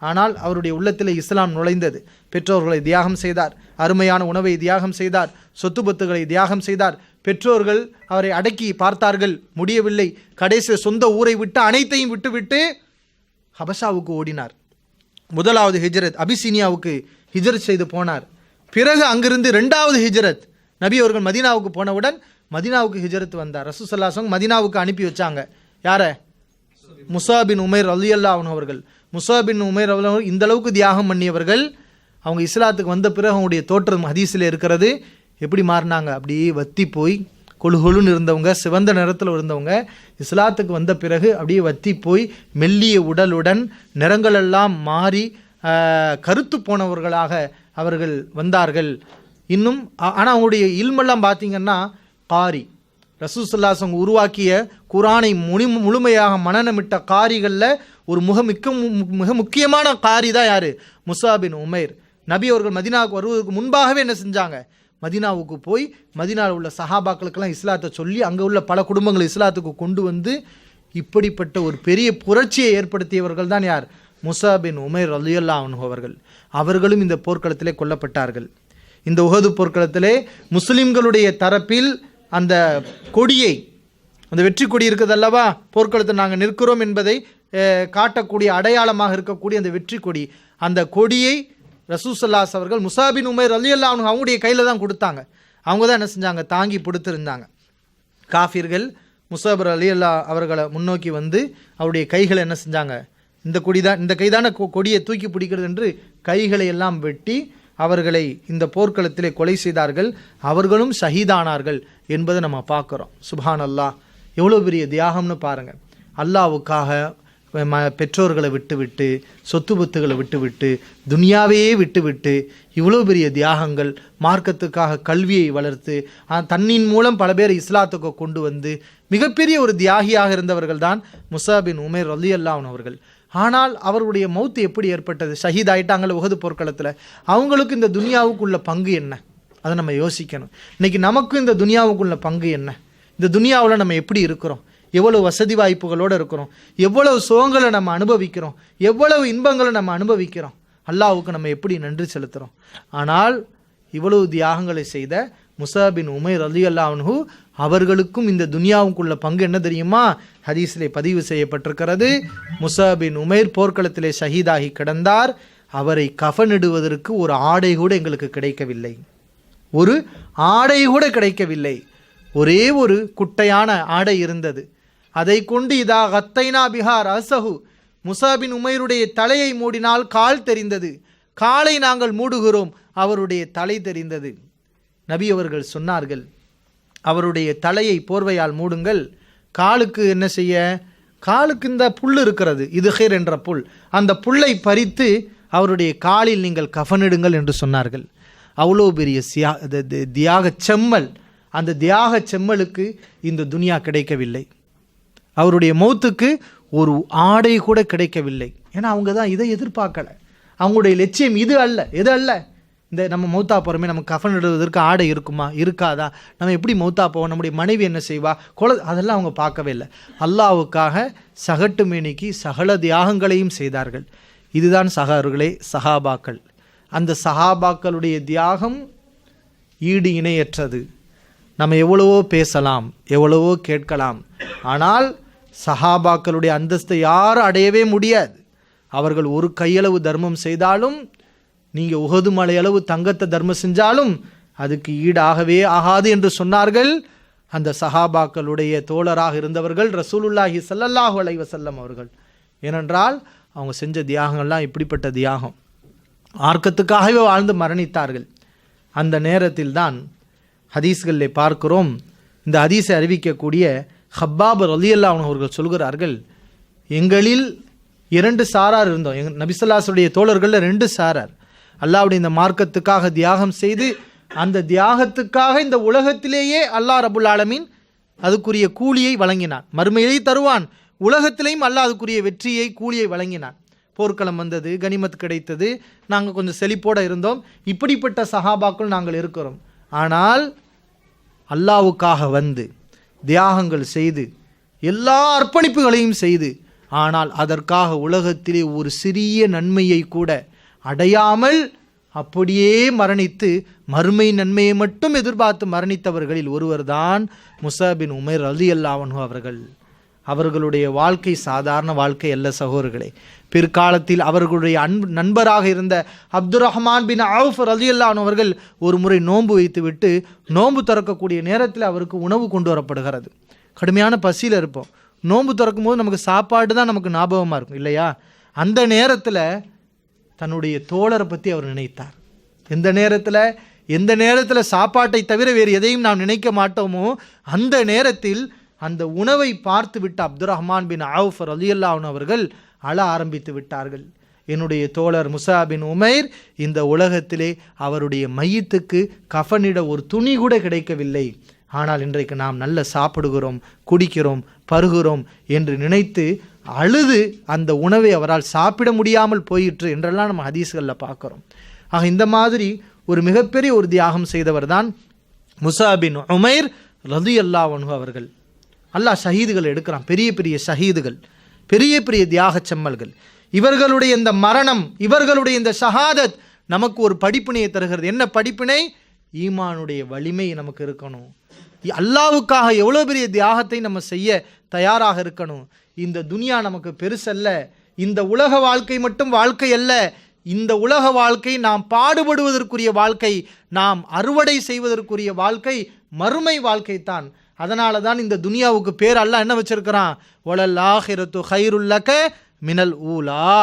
ஆனால் அவருடைய உள்ளத்தில் இஸ்லாம் நுழைந்தது. பெற்றோர்களை தியாகம் செய்தார், அருமையான உணவை தியாகம் செய்தார், சொத்து பத்துகளை தியாகம் செய்தார். பெற்றோர்கள் அவரை அடக்கி பார்த்தார்கள், முடியவில்லை. கடைசி சொந்த ஊரை விட்டு அனைத்தையும் விட்டுவிட்டு ஹபஷாவுக்கு ஓடினார். முதலாவது ஹிஜ்ரத் அபிசீனியாவுக்கு ஹிஜ்ரத் செய்து போனார். பிறகு அங்கிருந்து 2வது ஹிஜ்ரத், நபி அவர்கள் மதீனாவுக்கு போனவுடன் மதீனாவுக்கு ஹிஜ்ரத் வந்தார். ரசூலுல்லாஹி ஸல்லல்லாஹு அலைஹி வஸல்லம் மதீனாவுக்கு அனுப்பி வச்சாங்க. யாரை? முஸாப் பின் உமைர் ரலியல்லாஹு அன்ஹு அவர்கள். முஸாப் பின் உமைர் அவர்கள் இந்த அளவுக்கு தியாகம் பண்ணியவர்கள். அவங்க இஸ்லாத்துக்கு வந்த பிறகு அவங்களுடைய தோற்றம் ஹதீஸில் இருக்கிறது. எப்படி மாறினாங்க, அப்படியே வத்தி போய் கொழுகொழுன்னு இருந்தவங்க, சிவந்த நிறத்தில் இருந்தவங்க, இஸ்லாத்துக்கு வந்த பிறகு அப்படியே வத்தி போய் மெல்லிய உடலுடன் நிறங்களெல்லாம் மாறி கருத்து போனவர்களாக அவர்கள் வந்தார்கள். இன்னும் ஆனால் அவங்களுடைய இல்மெல்லாம் பார்த்தீங்கன்னா காரி, ரசூலுல்லாஹி ஸல்லல்லாஹு அலைஹி வஸல்லம் உருவாக்கிய குர்ஆனை முழுமையாக மனனமிட்ட காரிகளில் ஒரு மிக முக்கியமான காரி தான் யார்? முஸாப் பின் உமைர். நபி அவர்கள் மதீனாவுக்கு வருவதற்கு முன்பாகவே என்ன செஞ்சாங்க, மதீனாவுக்கு போய் மதீனாவில் உள்ள சஹாபாக்களுக்கெல்லாம் இஸ்லாத்தை சொல்லி அங்கே உள்ள பல குடும்பங்களை இஸ்லாத்துக்கு கொண்டு வந்து இப்படிப்பட்ட ஒரு பெரிய புரட்சியை ஏற்படுத்தியவர்கள் தான் யார்? முஸாப் பின் உமைர் ரலியல்லாஹு அன்ஹு அவர்கள். அவர்களும் இந்த போர்க்களத்திலே கொல்லப்பட்டார்கள். இந்த உஹது போர்க்களத்திலே முஸ்லிம்களுடைய தரப்பில் அந்த கொடியை, அந்த வெற்றி கொடி இருக்குது அல்லவா, போர்க்களத்தில் நாங்கள் நிற்கிறோம் என்பதை காட்டக்கூடிய அடையாளமாக இருக்கக்கூடிய அந்த வெற்றி கொடி, அந்த கொடியை ரசூலுல்லாஹி ஸல்லல்லாஹு அலைஹி வஸல்லம் அவர்கள் முஸாப் பின் உமைர் ரலியல்லாஹு அன்ஹு அவங்களுடைய கையில் தான் கொடுத்தாங்க. அவங்க தான் என்ன செஞ்சாங்க, தாங்கி பிடித்திருந்தாங்க. காஃபிர்கள் முஸாப் ரலியல்லாஹு அவர்களை முன்னோக்கி வந்து அவருடைய கைகளை என்ன செஞ்சாங்க, இந்த கைதான கொடியை தூக்கி பிடிக்கிறது என்று கைகளை எல்லாம் வெட்டி அவர்களை இந்த போர்க்களத்திலே கொலை செய்தார்கள். அவர்களும் ஷஹீதானார்கள் என்பதை நம்ம பார்க்குறோம். சுப்ஹான் அல்லாஹ், எவ்வளோ பெரிய தியாகம்னு பாருங்கள். அல்லாஹ்வுக்காக பெற்றோர்களை விட்டுவிட்டு, சொத்து பத்துகளை விட்டுவிட்டு, துனியாவையே விட்டுவிட்டு இவ்வளோ பெரிய தியாகங்கள், மார்க்கத்துக்காக கல்வியை வளர்த்து தன்னின் மூலம் பல பேர் இஸ்லாத்துக்கு கொண்டு வந்து மிகப்பெரிய ஒரு தியாகியாக இருந்தவர்கள் தான் முஸாப் பின் உமைர் ரலியல்லாஹு அன்ஹு அவர்கள். ஆனால் அவருடைய மௌத்து எப்படி ஏற்பட்டது? ஷஹீத் ஆயிட்டாங்களே உஹது போர்க்களத்தில். அவங்களுக்கு இந்த துனியாவுக்குள்ள பங்கு என்ன, அதை நம்ம யோசிக்கணும். இன்றைக்கி நமக்கு இந்த துனியாவுக்குள்ள பங்கு என்ன? இந்த துனியாவில் நம்ம எப்படி இருக்கிறோம்? எவ்வளவு வசதி வாய்ப்புகளோடு இருக்கிறோம்? எவ்வளவு சுகங்களை நம்ம அனுபவிக்கிறோம்? எவ்வளவு இன்பங்களை நம்ம அனுபவிக்கிறோம்? அல்லாஹ்வுக்கு நம்ம எப்படி நன்றி செலுத்துகிறோம்? ஆனால் இவ்வளவு தியாகங்களை செய்த முஸாப் பின் உமைர் ரலியல்லாஹு அன்ஹு அவர்களுக்கும் இந்த துனியாவுக்குள்ள பங்கு என்ன தெரியுமா? ஹதீஸிலே பதிவு செய்யப்பட்டிருக்கிறது. முஸாப் பின் உமைர் போர்க்களத்திலே ஷஹீதாகி கிடந்தார். அவரை கஃனிடுவதற்கு ஒரு ஆடை கூட எங்களுக்கு கிடைக்கவில்லை, ஒரு ஆடை கூட கிடைக்கவில்லை. ஒரே ஒரு குட்டையான ஆடை இருந்தது. அதை கொண்டு இதா கத்தைனா பிஹார் அசஹு, முஸாபின் உமைருடைய தலையை மூடினால் கால் தெரிந்தது, காலை நாங்கள் மூடுகிறோம், அவருடைய தலை தெரிந்தது. நபி அவர்கள் சொன்னார்கள், அவருடைய தலையை போர்வையால் மூடுங்கள், காலுக்கு என்ன செய்ய, காலுக்கு இந்த புல் இருக்கிறது, இதுஹிர் என்ற புல், அந்த புல்லை பறித்து அவருடைய காலில் நீங்கள் கஃனிடுங்கள் என்று சொன்னார்கள். அவ்வளோ பெரிய தியாக செம்மல். அந்த தியாக செம்மலுக்கு இந்த துனியா கிடைக்கவில்லை. அவருடைய மௌத்துக்கு ஒரு ஆடை கூட கிடைக்கவில்லை. ஏன்னா அவங்க தான் இதை எதிர்பார்க்கலை. அவங்களுடைய லட்சியம் இது அல்ல. எது அல்ல, இந்த நம்ம மௌத்தா போகிறோமே, நம்ம கஃன் இடுவதற்கு ஆடை இருக்குமா இருக்காதா, நம்ம எப்படி மௌத்தா போவோம், நம்முடைய மனைவி என்ன செய்வா, அதெல்லாம் அவங்க பார்க்கவே இல்லை. அல்லாஹ்வுக்காக சகட்டு மேனிக்கு சகல தியாகங்களையும் செய்தார்கள். இதுதான் சகோதரர்களே சஹாபாக்கள். அந்த சஹாபாக்களுடைய தியாகம் ஈடு இணையற்றது. நம்ம எவ்வளவோ பேசலாம், எவ்வளவோ கேட்கலாம், ஆனால் சஹாபாக்களுடைய அந்தஸ்தை யாரும் அடையவே முடியாது. அவர்கள் ஒரு கையளவு தர்மம் செய்தாலும், நீங்கள் உஹது மலையளவு தங்கத்தை தர்மம் செஞ்சாலும் அதுக்கு ஈடாகவே ஆகாது என்று சொன்னார்கள் அந்த சஹாபாக்களுடைய தோழராக இருந்தவர்கள் ரசூலுல்லாஹி ஸல்லல்லாஹு அலைஹி வஸல்லம் அவர்கள். ஏனென்றால் அவங்க செஞ்ச தியாகங்கள்லாம் இப்படிப்பட்ட தியாகம். மார்க்கத்துக்காகவே வாழ்ந்து மரணித்தார்கள். அந்த நேரத்தில் தான் ஹதீஸ்களில் பார்க்கிறோம். இந்த ஹதீஸை அறிவிக்கக்கூடிய ஹப்பாப் ரலியல்லாஹு அன்ஹு அவர்கள் சொல்கிறார்கள், எங்களில் 2 சாரார் இருந்தோம். நபி ஸல்லல்லாஹு அலைஹி வஸல்லம் தோழர்களில் 2 சாரார் அல்லாஹ்வுடைய இந்த மார்க்கத்துக்காக தியாகம் செய்து, அந்த தியாகத்துக்காக இந்த உலகத்திலேயே அல்லாஹ் ரப்புல் ஆலமீன் அதுக்குரிய கூலியை வழங்கினான். மறுமையிலே தருவான், உலகத்திலேயும் அல்லாஹ் அதுக்குரிய வெற்றியை கூலியை வழங்கினான். போர்க்களம் வந்தது, கனிமத் கிடைத்தது, நாங்கள் கொஞ்சம் செழிப்போடு இருந்தோம். இப்படிப்பட்ட சஹாபாக்கள் நாங்கள் இருக்கிறோம். ஆனால் அல்லாஹ்வுக்காக வந்து தியாகங்கள் செய்து எல்லா அர்ப்பணிப்புகளையும் செய்து, ஆனால் அதற்காக உலகத்திலே ஒரு சிறிய நன்மையை கூட அடையாமல் அப்படியே மரணித்து மறுமை நன்மையை மட்டும் எதிர்பார்த்து மரணித்தவர்களில் ஒருவர்தான் முஸாப் பின் உமைர் ரலியல்லாஹு அன்ஹு அவர்கள். அவர்களுடைய வாழ்க்கை சாதாரண வாழ்க்கை அல்ல சகோதரர்களே. பிற்காலத்தில் அவர்களுடைய நண்பராக இருந்த அப்துர் ரஹ்மான் பின் அவுஃப் ரலியல்லாஹு அன்ஹு அவர்கள் ஒரு முறை நோன்பு வைத்துவிட்டு நோன்பு திறக்கக்கூடிய நேரத்தில் அவருக்கு உணவு கொண்டு வரப்படுகிறது. கடுமையான பசியில் இருப்போம். நோன்பு திறக்கும் போது நமக்கு சாப்பாடு தான் நமக்கு ஞாபகமாக இருக்கும் இல்லையா? அந்த நேரத்தில் தன்னுடைய தோழரை பற்றி அவர் நினைத்தார். எந்த நேரத்தில் சாப்பாட்டை தவிர வேறு எதையும் நாம் நினைக்க மாட்டோமோ அந்த நேரத்தில் அந்த உணவை பார்த்து விட்ட அப்துர் ரஹ்மான் பின் அவுஃப் ரலியல்லாஹு அன்ஹு அவர்கள் அழ ஆரம்பித்து விட்டார்கள். என்னுடைய தோழர் முஸாப் பின் உமைர் இந்த உலகத்திலே அவருடைய மையத்துக்கு கஃனிட ஒரு துணி கூட கிடைக்கவில்லை. ஆனால் இன்றைக்கு நாம் நல்ல சாப்பிடுகிறோம், குடிக்கிறோம், பருகிறோம் என்று நினைத்து அழுது அந்த உணவை அவரால் சாப்பிட முடியாமல் போயிற்று என்றெல்லாம் நம்ம ஹதீஸ்களில் பார்க்குறோம். ஆக இந்த மாதிரி ஒரு மிகப்பெரிய ஒரு தியாகம் செய்தவர் தான் முஸாப் பின் உமைர் ரலியல்லாஹு அன்ஹு அவர்கள். அல்லாஹ் ஷஹீதுகள் எடுக்கிறான், பெரிய பெரிய ஷஹீதுகள், பெரிய பெரிய தியாக செம்மல்கள். இவர்களுடைய இந்த மரணம், இவர்களுடைய இந்த ஷஹாதத் நமக்கு ஒரு படிப்பினையை தருகிறது. என்ன படிப்பினை? ஈமானுடைய வலிமை நமக்கு இருக்கணும். அல்லாஹ்வுக்காக எவ்வளோ பெரிய தியாகத்தை நம்ம செய்ய தயாராக இருக்கணும். இந்த துனியா நமக்கு பெருசல்ல, இந்த உலக வாழ்க்கை மட்டும் வாழ்க்கை அல்ல, இந்த உலக வாழ்க்கை நாம் பாடுபடுவதற்குரிய வாழ்க்கை, நாம் அறுவடை செய்வதற்குரிய வாழ்க்கை மறுமை வாழ்க்கை தான். அதனால தான் இந்த துனியாவுக்கு பேர் அல்லாஹ் என்ன வச்சிருக்கிறான்? வலல் ஆஹிரத்து கைருல் லக மினல் ஊலா.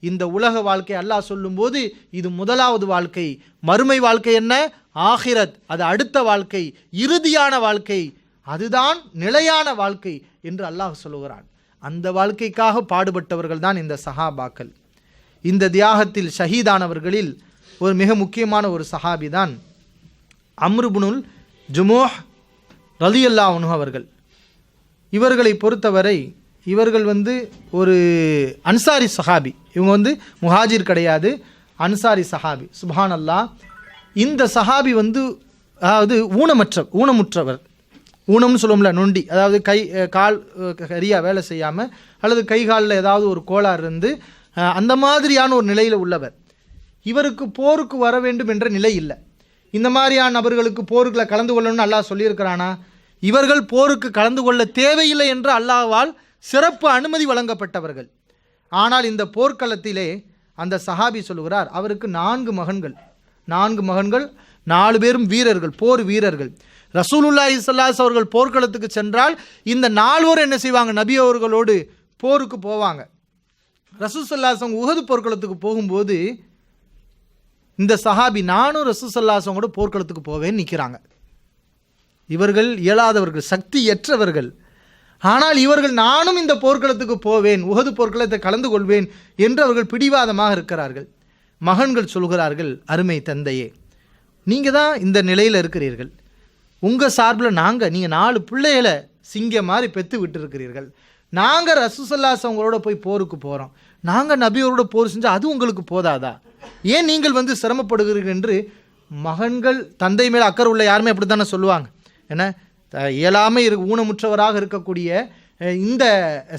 இந்த உலக வாழ்க்கை அல்லாஹ் சொல்லும்போது இது முதலாவது வாழ்க்கை. மறுமை வாழ்க்கை என்ன? ஆஹிரத், அது அடுத்த வாழ்க்கை, இறுதியான வாழ்க்கை, அதுதான் நிலையான வாழ்க்கை என்று அல்லாஹ் சொல்லுகிறான். அந்த வாழ்க்கைக்காக பாடுபட்டவர்கள் தான் இந்த சஹாபாக்கள். இந்த தியாகத்தில் ஷஹீதானவர்களில் ஒரு மிக முக்கியமான ஒரு சஹாபி தான் அம்ர் இப்னுல் ஜுமூஹ் ரலியல்லாஹு அன்ஹு அவர்கள். இவர்களை பொறுத்தவரை இவர்கள் ஒரு அன்சாரி சஹாபி. இவங்க முஹாஜிர் கிடையாது, அன்சாரி சஹாபி. சுப்ஹான் அல்லாஹ். இந்த சஹாபி அதாவது ஊனமுற்றவர். ஊனம்னு சொல்லுவோம்ல, நொண்டி, அதாவது கால் சரியாக வேலை செய்யாமல் அல்லது கை காலில் ஏதாவது ஒரு கோளாறு இருந்து அந்த மாதிரியான ஒரு நிலையில் உள்ளவர். இவருக்கு போருக்கு வர வேண்டும் என்ற நிலை இல்லை. இந்த மாதிரியான நபர்களுக்கு போருக்குள்ள கலந்து கொள்ளணும்னு அல்லாஹ் சொல்லியிருக்கிறானா? இவர்கள் போருக்கு கலந்து கொள்ள தேவையில்லை என்று அல்லாஹ்வால் சிறப்பு அனுமதி வழங்கப்பட்டவர்கள். ஆனால் இந்த போர்க்களத்திலே அந்த சஹாபி சொல்லுகிறார், அவருக்கு 4 மகன்கள். 4 பேரும் வீரர்கள், போர் வீரர்கள். ரசூலுல்லாஹி ஸல்லல்லாஹு அலைஹி அவர்கள் போர்க்களத்துக்கு சென்றால் இந்த 4 பேரும் என்ன செய்வாங்க, நபி அவர்களோடு போருக்கு போவாங்க. ரசூல் ஸல்லல்லாஹு அலைஹி உஹது போர்க்களத்துக்கு போகும்போது இந்த சஹாபி நானும் ரசூல் ஸல்லல்லாஹு அலைஹி கூட போர்க்களத்துக்கு போவேன்னு நிற்கிறாங்க. இவர்கள் இயலாதவர்கள், சக்தியற்றவர்கள். ஆனால் இவர்கள் நானும் இந்த போர்க்களத்துக்கு போவேன், உஹது போர்க்களத்தை கலந்து கொள்வேன் என்று அவர்கள் பிடிவாதமாக இருக்கிறார்கள். மகன்கள் சொல்கிறார்கள், அருமை தந்தையே, நீங்கள் தான் இந்த நிலையில் இருக்கிறீர்கள், உங்கள் சார்பில் நீங்கள் 4 பிள்ளைகளை சிங்கம் மாதிரி பெற்று விட்டுருக்கிறீர்கள். நாங்கள் ரசூல் ஸல்லல்லாஹு அலைஹி அவங்களோட போய் போருக்கு போகிறோம், நாங்கள் நபியோரோட போர் செஞ்சால் அது உங்களுக்கு போதாதா, ஏன் நீங்கள் சிரமப்படுகிறீர்கள் என்று மகன்கள் தந்தை மேல் அக்கறை உள்ள யாருமே அப்படி தானே சொல்லுவாங்க. ஏன்னா இயலாமை ஊனமுற்றவராக இருக்கக்கூடிய இந்த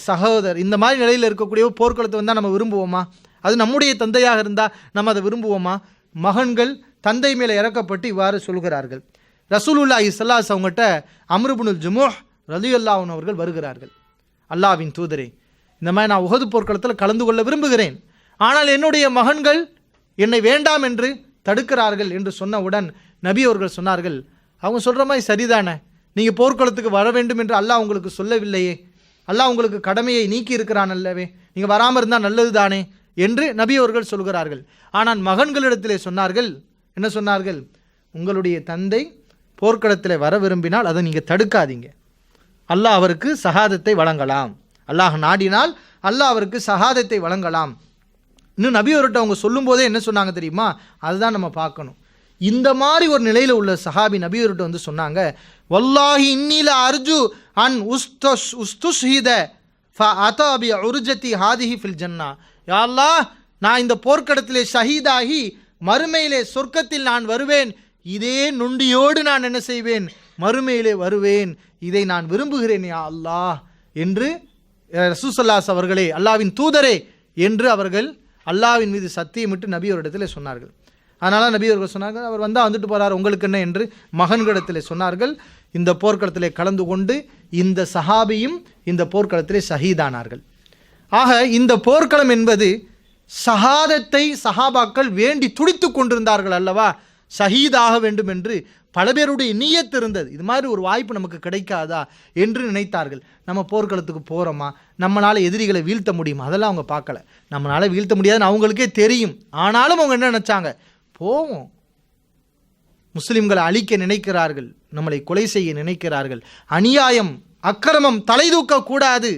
சகோதரர் இந்த மாதிரி நிலையில் இருக்கக்கூடிய போர்க்களத்தை வந்தால் நம்ம விரும்புவோமா? அது நம்முடைய தந்தையாக இருந்தால் நம்ம அதை விரும்புவோமா? மகன்கள் தந்தை மேலே இறக்கப்பட்டு இவ்வாறு சொல்கிறார்கள். ரசூலுல்லாஹி ஸல்லல்லாஹு அலைஹி அவங்ககிட்ட அம்ர் இப்னுல் ஜுமுஹ் ரலியல்லாஹு அன்ஹு அவர்கள் வருகிறார்கள். அல்லாஹ்வின் தூதரே, இந்த மாதிரி நான் உஹது போர்க்களத்தில் கலந்து கொள்ள விரும்புகிறேன், ஆனால் என்னுடைய மகன்கள் என்னை வேண்டாம் என்று தடுக்கிறார்கள் என்று சொன்னவுடன் நபி அவர்கள் சொன்னார்கள், அவங்க சொல்கிற மாதிரி சரிதானே, நீங்கள் போர்க்களத்துக்கு வர வேண்டும் என்று அல்லாஹ் உங்களுக்கு சொல்லவில்லையே, அல்லாஹ் உங்களுக்கு கடமையை நீக்கி இருக்கிறான் அல்லவே, நீங்கள் வராமல் இருந்தால் நல்லது தானே என்று நபி அவர்கள் சொல்கிறார்கள். ஆனால் மகன்களிடத்திலே சொன்னார்கள், என்ன சொன்னார்கள், உங்களுடைய தந்தை போர்க்களத்தில் வர விரும்பினால் அதை நீங்கள் தடுக்காதீங்க, அல்லாஹ் அவருக்கு ஷஹாதத்தை வழங்கலாம், அல்லாஹ் நாடினால் அல்லாஹ் அவருக்கு ஷஹாதத்தை வழங்கலாம். இன்னும் நபி அவர்கிட்ட அவங்க சொல்லும் போதே என்ன சொன்னாங்க தெரியுமா? அதுதான் நம்ம பார்க்கணும். இந்த மாதிரி ஒரு நிலையில் உள்ள சஹாபி நபி அவர்கிட்ட சொன்னாங்க, வல்லாஹி இன்னில அர்ஜு அன் உஸ்துஷ்ஹித ஃபஅதா பி உர்ஜதி ஹாதிஹி ஃபில் ஜன்னா. யா அல்லாஹ், நான் இந்த போர்க்களத்திலே ஷஹீதாகி மறுமையிலே சொர்க்கத்தில் நான் வருவேன், இதே நுண்டியோடு நான் என்ன செய்வேன், மறுமையிலே வருவேன், இதை நான் விரும்புகிறேன் யா அல்லாஹ் என்று ரசூல் ஸல்லல்லாஹு அலைஹி அவர்களே, அல்லாஹ்வின் தூதரே என்று அவர்கள் அல்லாஹ்வின் மீது சத்தியமிட்டு நபி அவரிடத்தில் சொன்னார்கள். அதனால் நபி அவர்கள் சொன்னார்கள், அவர் வந்தால் வந்துட்டு போகிறார், உங்களுக்கு என்ன என்று மகன்களிடத்தில் சொன்னார்கள். இந்த போர்க்களத்திலே கலந்து கொண்டு இந்த சஹாபியும் இந்த போர்க்களத்திலே ஷஹீதானார்கள். ஆக இந்த போர்க்களம் என்பது ஷஹாதத்தை சஹாபாக்கள் வேண்டி துடித்து கொண்டிருந்தார்கள் அல்லவா, ஷஹீதாக வேண்டும் என்று பல பேருடைய நியத்து இருந்தது. இது மாதிரி ஒரு வாய்ப்பு நமக்கு கிடைக்காதா என்று நினைத்தார்கள். நம்ம போர்க்களத்துக்கு போகிறோமா, நம்மளால் எதிரிகளை வீழ்த்த முடியுமா, அதெல்லாம் அவங்க பார்க்கல. நம்மளால் வீழ்த்த முடியாதுன்னு அவங்களுக்கே தெரியும். ஆனாலும் அவங்க என்ன நினச்சாங்க, போவோம், முஸ்லிம்களை அழிக்க நினைக்கிறார்கள், நம்மளை கொலை செய்ய நினைக்கிறார்கள், அநியாயம் அக்கிரமம் தலை தூக்கக்கூடாது,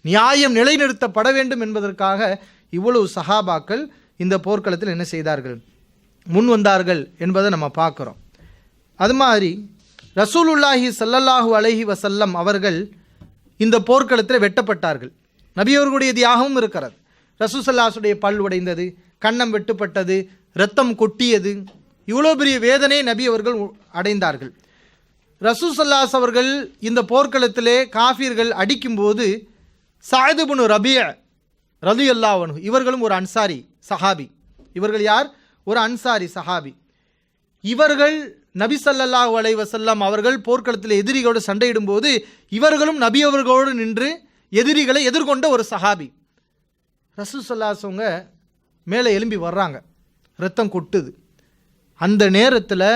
நியாயம் நிலைநிறுத்தப்பட வேண்டும் என்பதற்காக இவ்வளவு சஹாபாக்கள் இந்த போர்க்களத்தில் என்ன செய்தார்கள், முன் வந்தார்கள் என்பதை நம்ம பார்க்குறோம். அது மாதிரி ரசூலுல்லாஹி ஸல்லல்லாஹு அலைஹி வஸல்லம் அவர்கள் இந்த போர்க்களத்தில் வெட்டப்பட்டார்கள். நபியவர்களுடைய தியாகமும் இருக்கிறது. ரசூல் ஸல்லல்லாஹு அலைஹி வஸல்லம் பல் உடைந்தது, கன்னம் வெட்டுப்பட்டது, இரத்தம் கொட்டியது, இவ்வளோ பெரிய வேதனையை நபி அவர்கள் அடைந்தார்கள். ரசூல் ஸல்லல்லாஹு அலைஹி அவர்கள் இந்த போர்க்களத்திலே காஃபிர்கள் அடிக்கும்போது சஅத் இப்னு ரபீ ரலியல்லாஹு அன்ஹு இவர்களும் ஒரு அன்சாரி சஹாபி. இவர்கள் யார்? ஒரு அன்சாரி சஹாபி. இவர்கள் நபி ஸல்லல்லாஹு அலைஹி வஸல்லம் அவர்கள் போர்க்களத்தில் எதிரிகளோடு சண்டையிடும்போது இவர்களும் நபி அவர்களோடு நின்று எதிரிகளை எதிர்கொண்ட ஒரு சஹாபி. ரசூல் ஸல்லல்லாஹு அலைஹி வஸல்லம் மேலே எழும்பி வர்றாங்க, ரத்தம் கொட்டுது. அந்த நேரத்தில்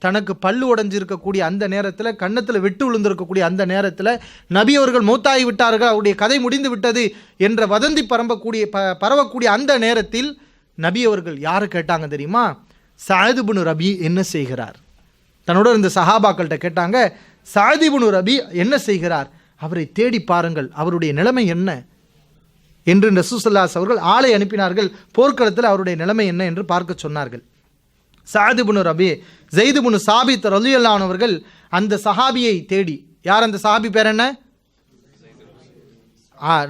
தனக்கு பல்லு உடைஞ்சிருக்கக்கூடிய அந்த நேரத்தில், கன்னத்தில் வெட்டு விழுந்திருக்கக்கூடிய அந்த நேரத்தில் நபி அவர்கள் மௌத்தாகி விட்டார்கள், அவருடைய கதை முடிந்து விட்டது என்ற வதந்தி பரவக்கூடிய அந்த நேரத்தில் நபி அவர்கள் யாரை கேட்டாங்க தெரியுமா? சஅத் இப்னு ரபீ என்ன செய்கிறார்? தன்னோட இருந்த சஹாபாக்கள்கிட்ட கேட்டாங்க, சஅத் இப்னு ரபீ என்ன செய்கிறார், அவரை தேடி பாருங்கள், அவருடைய நிலைமை என்ன என்று ரசூல் ஸல்லல்லாஹு அலைஹி அவர்கள் ஆளை அனுப்பினார்கள். போர்க்களத்தில் அவருடைய நிலைமை என்ன என்று பார்க்க சொன்னார்கள். சஅத் இப்னு ரபீ, ஸைத் இப்னு சாபித் ரலியல்லாஹு அன்ஹு அவர்கள் அந்த சஹாபியை தேடி, யார் அந்த சஹாபி பேர் என்ன?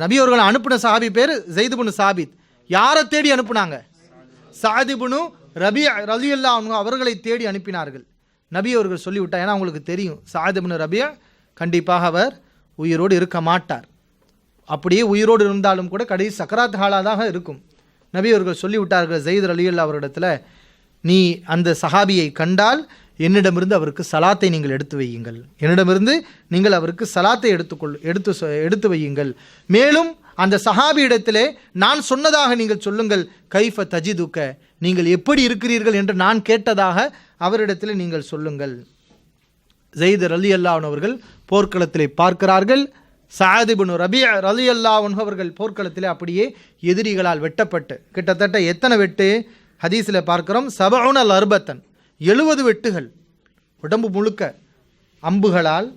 நபி அவர்கள் அனுப்பின சஹாபி பேர் ஸைத் இப்னு சாபித். யாரை தேடி அனுப்புனாங்க? சஅத் இப்னு ரபீ ரலியல்லாஹு அன்ஹு அவர்களை தேடி அனுப்பினார்கள். நபி அவர்கள் சொல்லிவிட்டார், ஏன்னா அவங்களுக்கு தெரியும் சஅத் இப்னு ரபீ கண்டிப்பாக அவர் உயிரோடு இருக்க மாட்டார், அப்படியே உயிரோடு இருந்தாலும் கூட கடைசி சக்கராத் ஹாலாக இருக்கும். நபி அவர்கள் சொல்லிவிட்டார்கள் ஸைத் ரலியல்லாஹு அவரிடத்தில், நீ அந்த சஹாபியை கண்டால் என்னிடமிருந்து அவருக்கு சலாத்தை நீங்கள் எடுத்து வையுங்கள், என்னிடமிருந்து நீங்கள் அவருக்கு சலாத்தை எடுத்து வையுங்கள். மேலும் அந்த சஹாபி இடத்திலே நான் சொன்னதாக நீங்கள் சொல்லுங்கள், கைஃப தஜிதுக்க, நீங்கள் எப்படி இருக்கிறீர்கள் என்று நான் கேட்டதாக அவரிடத்தில் நீங்கள் சொல்லுங்கள். ஸைத் ரலியல்லாஹு அவர்கள் போர்க்களத்திலே பார்க்கிறார்கள். சஅத் இப்னு ரபீ ரலியல்லாஹு அவர்கள் போர்க்களத்திலே அப்படியே எதிரிகளால் வெட்டப்பட்டு, கிட்டத்தட்ட எத்தனை வெட்டு ஹதீஸில் பார்க்கிறோம், 70 அர்பத்தன், 70 வெட்டுகள், உடம்பு முழுக்க அம்புகளால்,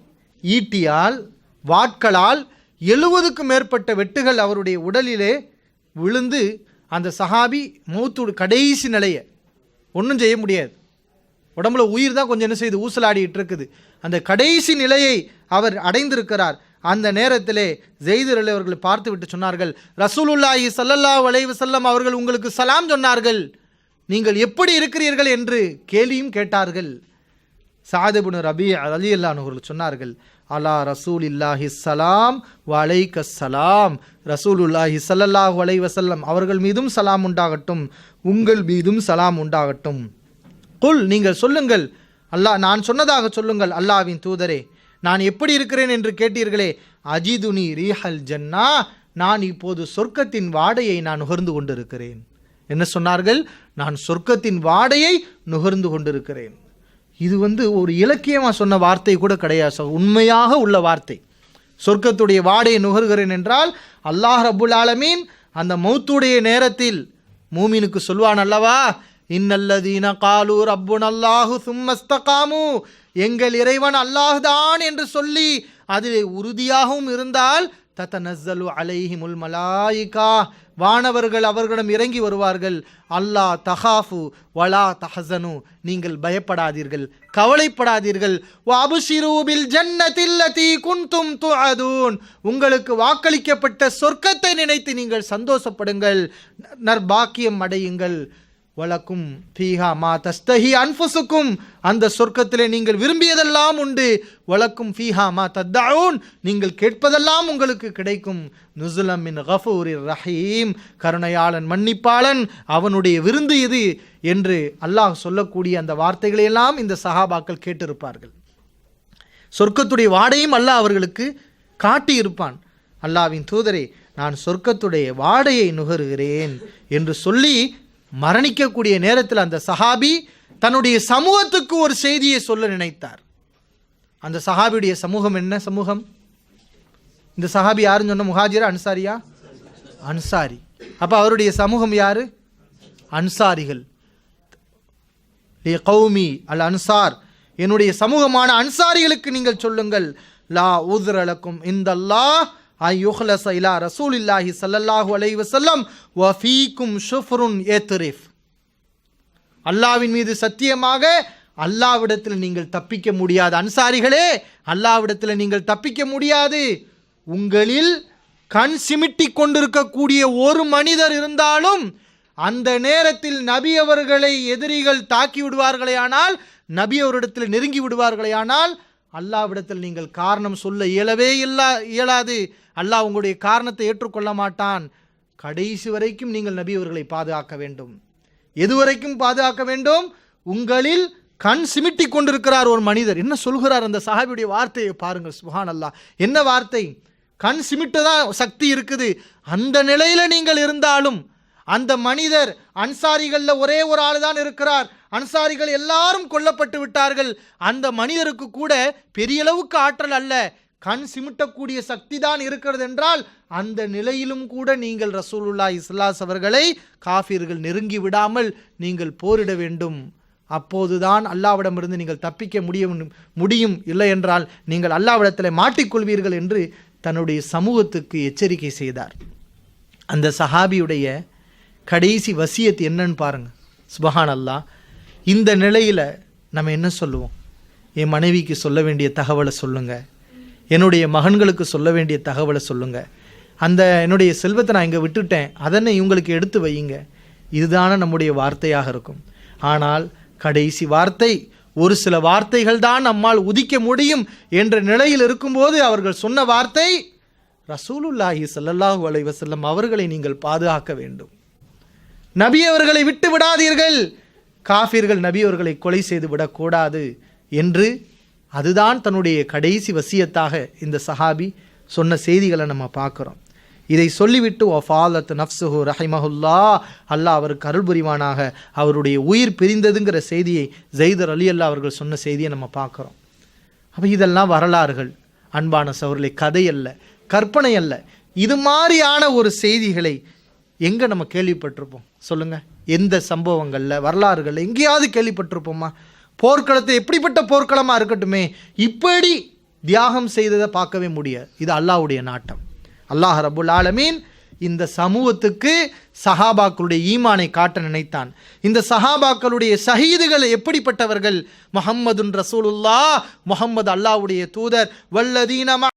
ஈட்டியால், வாட்களால் 70க்கும் மேற்பட்ட வெட்டுகள் அவருடைய உடலிலே விழுந்து அந்த சஹாபி மௌத்தோடு கடைசி நிலையை ஒன்றும் செய்ய முடியாது, உடம்புல உயிர் தான் கொஞ்சம் என்ன செய்து ஊசலாடிட்டு இருக்குது, அந்த கடைசி நிலையை அவர் அடைந்திருக்கிறார். அந்த நேரத்திலே ஸைத் ரலியல்லாஹு அவர்கள் பார்த்து விட்டு சொன்னார்கள், ரசூலுல்லாஹி ஸல்லல்லாஹு அலைஹி வஸல்லம் அவர்கள் உங்களுக்கு சலாம் சொன்னார்கள், நீங்கள் எப்படி இருக்கிறீர்கள் என்று கேலியும் கேட்டார்கள். சஅத் இப்னு ரபீ ரலியல்லாஹு அவர்கள் சொன்னார்கள், அலா ரசூலில்லாஹி ஸலாம் வ அலைக்கஸ் ஸலாம், ரசூலுல்லாஹி ஸல்லல்லாஹு அலைஹி வஸல்லம் அவர்கள் மீதும் சலாம் உண்டாகட்டும், உங்கள் மீதும் சலாம் உண்டாகட்டும். குல், நீங்கள் சொல்லுங்கள், அல்லாஹ் நான் சொன்னதாக சொல்லுங்கள், அல்லாஹ்வின் தூதரே நான் எப்படி இருக்கிறேன் என்று கேட்டீர்களே, அஜிதுனி ரீஹல் ஜன்னா, நான் இப்போது சொர்க்கத்தின் வாடையை நான் நுகர்ந்து கொண்டிருக்கிறேன். என்ன சொன்னார்கள்? நான் சொர்க்கத்தின் வாடையை நுகர்ந்து கொண்டிருக்கிறேன். இது ஒரு இலக்கியமாக சொன்ன வார்த்தை கூட கிடையாது, உண்மையாக உள்ள வார்த்தை. சொர்க்கத்துடைய வாடையை நுகர்கிறேன் என்றால் அல்லாஹ் ரப்புல் ஆலமீன் அந்த மௌத்துடைய நேரத்தில் மூமினுக்கு சொல்வான் அல்லவா, இன்னல்லதீன காலு ரப்புன் அல்லாஹு சும்மஸ்தகாமு, எங்கள் இறைவன் அல்லாஹ் தான் என்று சொல்லி அதில் உறுதியாகவும் இருந்தால், தத்தனஸ்ஸலு அலைஹிமுல் மலாயிகா, வானவர்கள் அவர்களிடம் இறங்கி வருவார்கள், அல்லாஹ் தஹாஃபு வலா தஹஸனு, நீங்கள் பயப்படாதீர்கள், கவலைப்படாதீர்கள், வஅப்ஷிரு பில் ஜன்னத்தில்லதி குன்தும் துஅதூன், உங்களுக்கு வாக்களிக்கப்பட்ட சொர்க்கத்தை நினைத்து நீங்கள் சந்தோஷப்படுங்கள், நற்பாக்கியம் அடையுங்கள். வலக்கும் ஃபீஹா மா தஸ்தஹி அன்ஃபுசுக்கும், அந்த சொர்க்கத்திலே நீங்கள் விரும்பியதெல்லாம் உண்டு. வலக்கும் ஃபீஹா மா தத்தஊன், நீங்கள் கேட்பதெல்லாம் உங்களுக்கு கிடைக்கும். நுஸுலம் மின் கஃபூரிர் ரஹீம், கருணையாளன் மன்னிப்பாளன் அவனுடைய விருந்து இது என்று அல்லாஹ் சொல்லக்கூடிய அந்த வார்த்தைகளையெல்லாம் இந்த சஹாபாக்கள் கேட்டிருப்பார்கள். சொர்க்கத்துடைய வாடையும் அல்லாஹ் அவர்களுக்கு காட்டியிருப்பான். அல்லாஹ்வின் தூதரே, நான் சொர்க்கத்துடைய வாடையை நுகருகிறேன் என்று சொல்லி மரணிக்கக்கூடிய நேரத்தில் அந்த சஹாபி தன்னுடைய சமூகத்துக்கு ஒரு செய்தியை சொல்ல நினைத்தார். அந்த சஹாபியுடைய சமூகம் என்ன சமூகம்? இந்த சஹாபி யாருன்னு சொன்ன, முஹாஜிரா அன்சாரியா? அன்சாரி. அப்போ அவருடைய சமூகம் யாரு? அன்சாரிகள். கௌமி அல் அன்சார், என்னுடைய சமூகமான அன்சாரிகளுக்கு நீங்கள் சொல்லுங்கள், லா உத்ரலக்கும் இந்தல்லாஹ் ஐயுஹ்லஸ இலா ரசூலில்லாஹி ஸல்லல்லாஹு அலைஹி வஸல்லம் வ ஃபீக்கும் ஷுஃப்ருன் யத்ரிஃப், அல்லாஹ்வின் மீது சத்தியமாக அல்லாஹ்விடத்தில் நீங்கள் தப்பிக்க முடியாது. அன்சாரிகளே, அல்லாஹ்விடத்தில் நீங்கள் தப்பிக்க முடியாது. உங்களில் கண் சிமிட்டி கொண்டிருக்கக்கூடிய ஒரு மனிதர் இருந்தாலும் அந்த நேரத்தில் நபி அவர்களை எதிரிகள் தாக்கி விடுவார்களே ஆனால், நபி அவரிடத்தில் நெருங்கி விடுவார்களே ஆனால், அல்லாஹ்விடத்தில் நீங்கள் காரணம் சொல்ல இயலாது. அல்லாஹ் உங்களுடைய காரணத்தை ஏற்றுக்கொள்ள மாட்டான். கடைசி வரைக்கும் நீங்கள் நபி அவர்களை பாதுகாக்க வேண்டும். எதுவரைக்கும் பாதுகாக்க வேண்டும்? உங்களில் கண் சிமிட்டி கொண்டிருக்கிறார் ஒரு மனிதர். என்ன சொல்கிறார் அந்த சஹாபியுடைய வார்த்தையை பாருங்கள், சுப்ஹானல்லாஹ். என்ன வார்த்தை? கண் சிமிட்டதான் சக்தி இருக்குது. அந்த நிலையில நீங்கள் இருந்தாலும் அந்த மனிதர், அன்சாரிகளில் ஒரே ஒரு ஆள் தான் இருக்கிறார், அன்சாரிகள் எல்லாரும் கொல்லப்பட்டு விட்டார்கள், அந்த மனிதருக்கு கூட பெரிய அளவுக்கு ஆற்றல் அல்ல, கண் சிமிட்டக்கூடிய சக்தி தான் இருக்கிறது என்றால், அந்த நிலையிலும் கூட நீங்கள் ரசூலுல்லாஹி ஸல்லல்லாஹு அலைஹி அவர்களை காஃபிர்கள் நெருங்கி விடாமல் நீங்கள் போரிட வேண்டும். அப்போதுதான் அல்லாஹ்விடமிருந்து நீங்கள் தப்பிக்க முடியும், இல்லை என்றால் நீங்கள் அல்லாஹ்விடத்தில் மாட்டிக்கொள்வீர்கள் என்று தன்னுடைய சமூகத்துக்கு எச்சரிக்கை செய்தார். அந்த சஹாபியுடைய கடைசி வசியத் என்னன்னு பாருங்க. சுப்ஹானல்லாஹ். இந்த நிலையில் நம்ம என்ன சொல்லுவோம்? என் மனைவிக்கு சொல்ல வேண்டிய தகவலை சொல்லுங்க, என்னுடைய மகன்களுக்கு சொல்ல வேண்டிய தகவலை சொல்லுங்க, அந்த என்னுடைய செல்வத்தை நான் இங்கே விட்டுட்டேன், அதனை இவங்களுக்கு எடுத்து வையுங்க. இதுதான நம்முடைய வார்த்தையாக இருக்கும். ஆனால் கடைசி வார்த்தை, ஒரு சில வார்த்தைகள் தான் நம்மால் உதிக்க முடியும் என்ற நிலையில் இருக்கும்போது அவர்கள் சொன்ன வார்த்தை, ரசூலுல்லாஹி ஸல்லல்லாஹு அலைஹி வஸல்லம் அவர்களை நீங்கள் பாதுகாக்க வேண்டும், நபி அவர்களை விட்டு விடாதீர்கள், காஃபிர்கள் நபி அவர்களை கொலை செய்து விடக்கூடாது என்று அதுதான் தன்னுடைய கடைசி வசியத்தாக இந்த சஹாபி சொன்ன செய்திகளை நம்ம பார்க்குறோம். இதை சொல்லிவிட்டு வஃபாலத் நஃப்ஸுஹு ரஹிமஹுல்லா, அல்லாஹ் அவருக்கு அருள் புரிவானாக, அவருடைய உயிர் பிரிந்ததுங்கிற செய்தியை ஜெய்தர் அலி அல்லா அவர்கள் சொன்ன செய்தியை நம்ம பார்க்குறோம். அப்போ இதெல்லாம் வரலாறுகள் அன்பான சகோதரர்களே, கதை அல்ல, கற்பனை அல்ல. இது மாதிரியான ஒரு செய்திகளை எங்கே நம்ம கேள்விப்பட்டிருப்போம் சொல்லுங்கள்? எந்த சம்பவங்களில் வரலாறுகளில் எங்கேயாவது கேள்விப்பட்டிருப்போமா? போர்க்களத்தை எப்படிப்பட்ட போர்க்களமாக இருக்கட்டுமே இப்படி தியாகம் செய்ததை பார்க்கவே முடியாது. இது அல்லாஹ்வுடைய நாட்டம். அல்லாஹ் ரப்புல் ஆலமீன் இந்த சமூகத்துக்கு சஹாபாக்களுடைய ஈமானை காட்ட நினைத்தான். இந்த சஹாபாக்களுடைய ஷஹீதுகள் எப்படிப்பட்டவர்கள்? முஹம்மதுன் ரசூலுல்லாஹ், முஹம்மது அல்லாஹ்வுடைய தூதர். வல்லதீன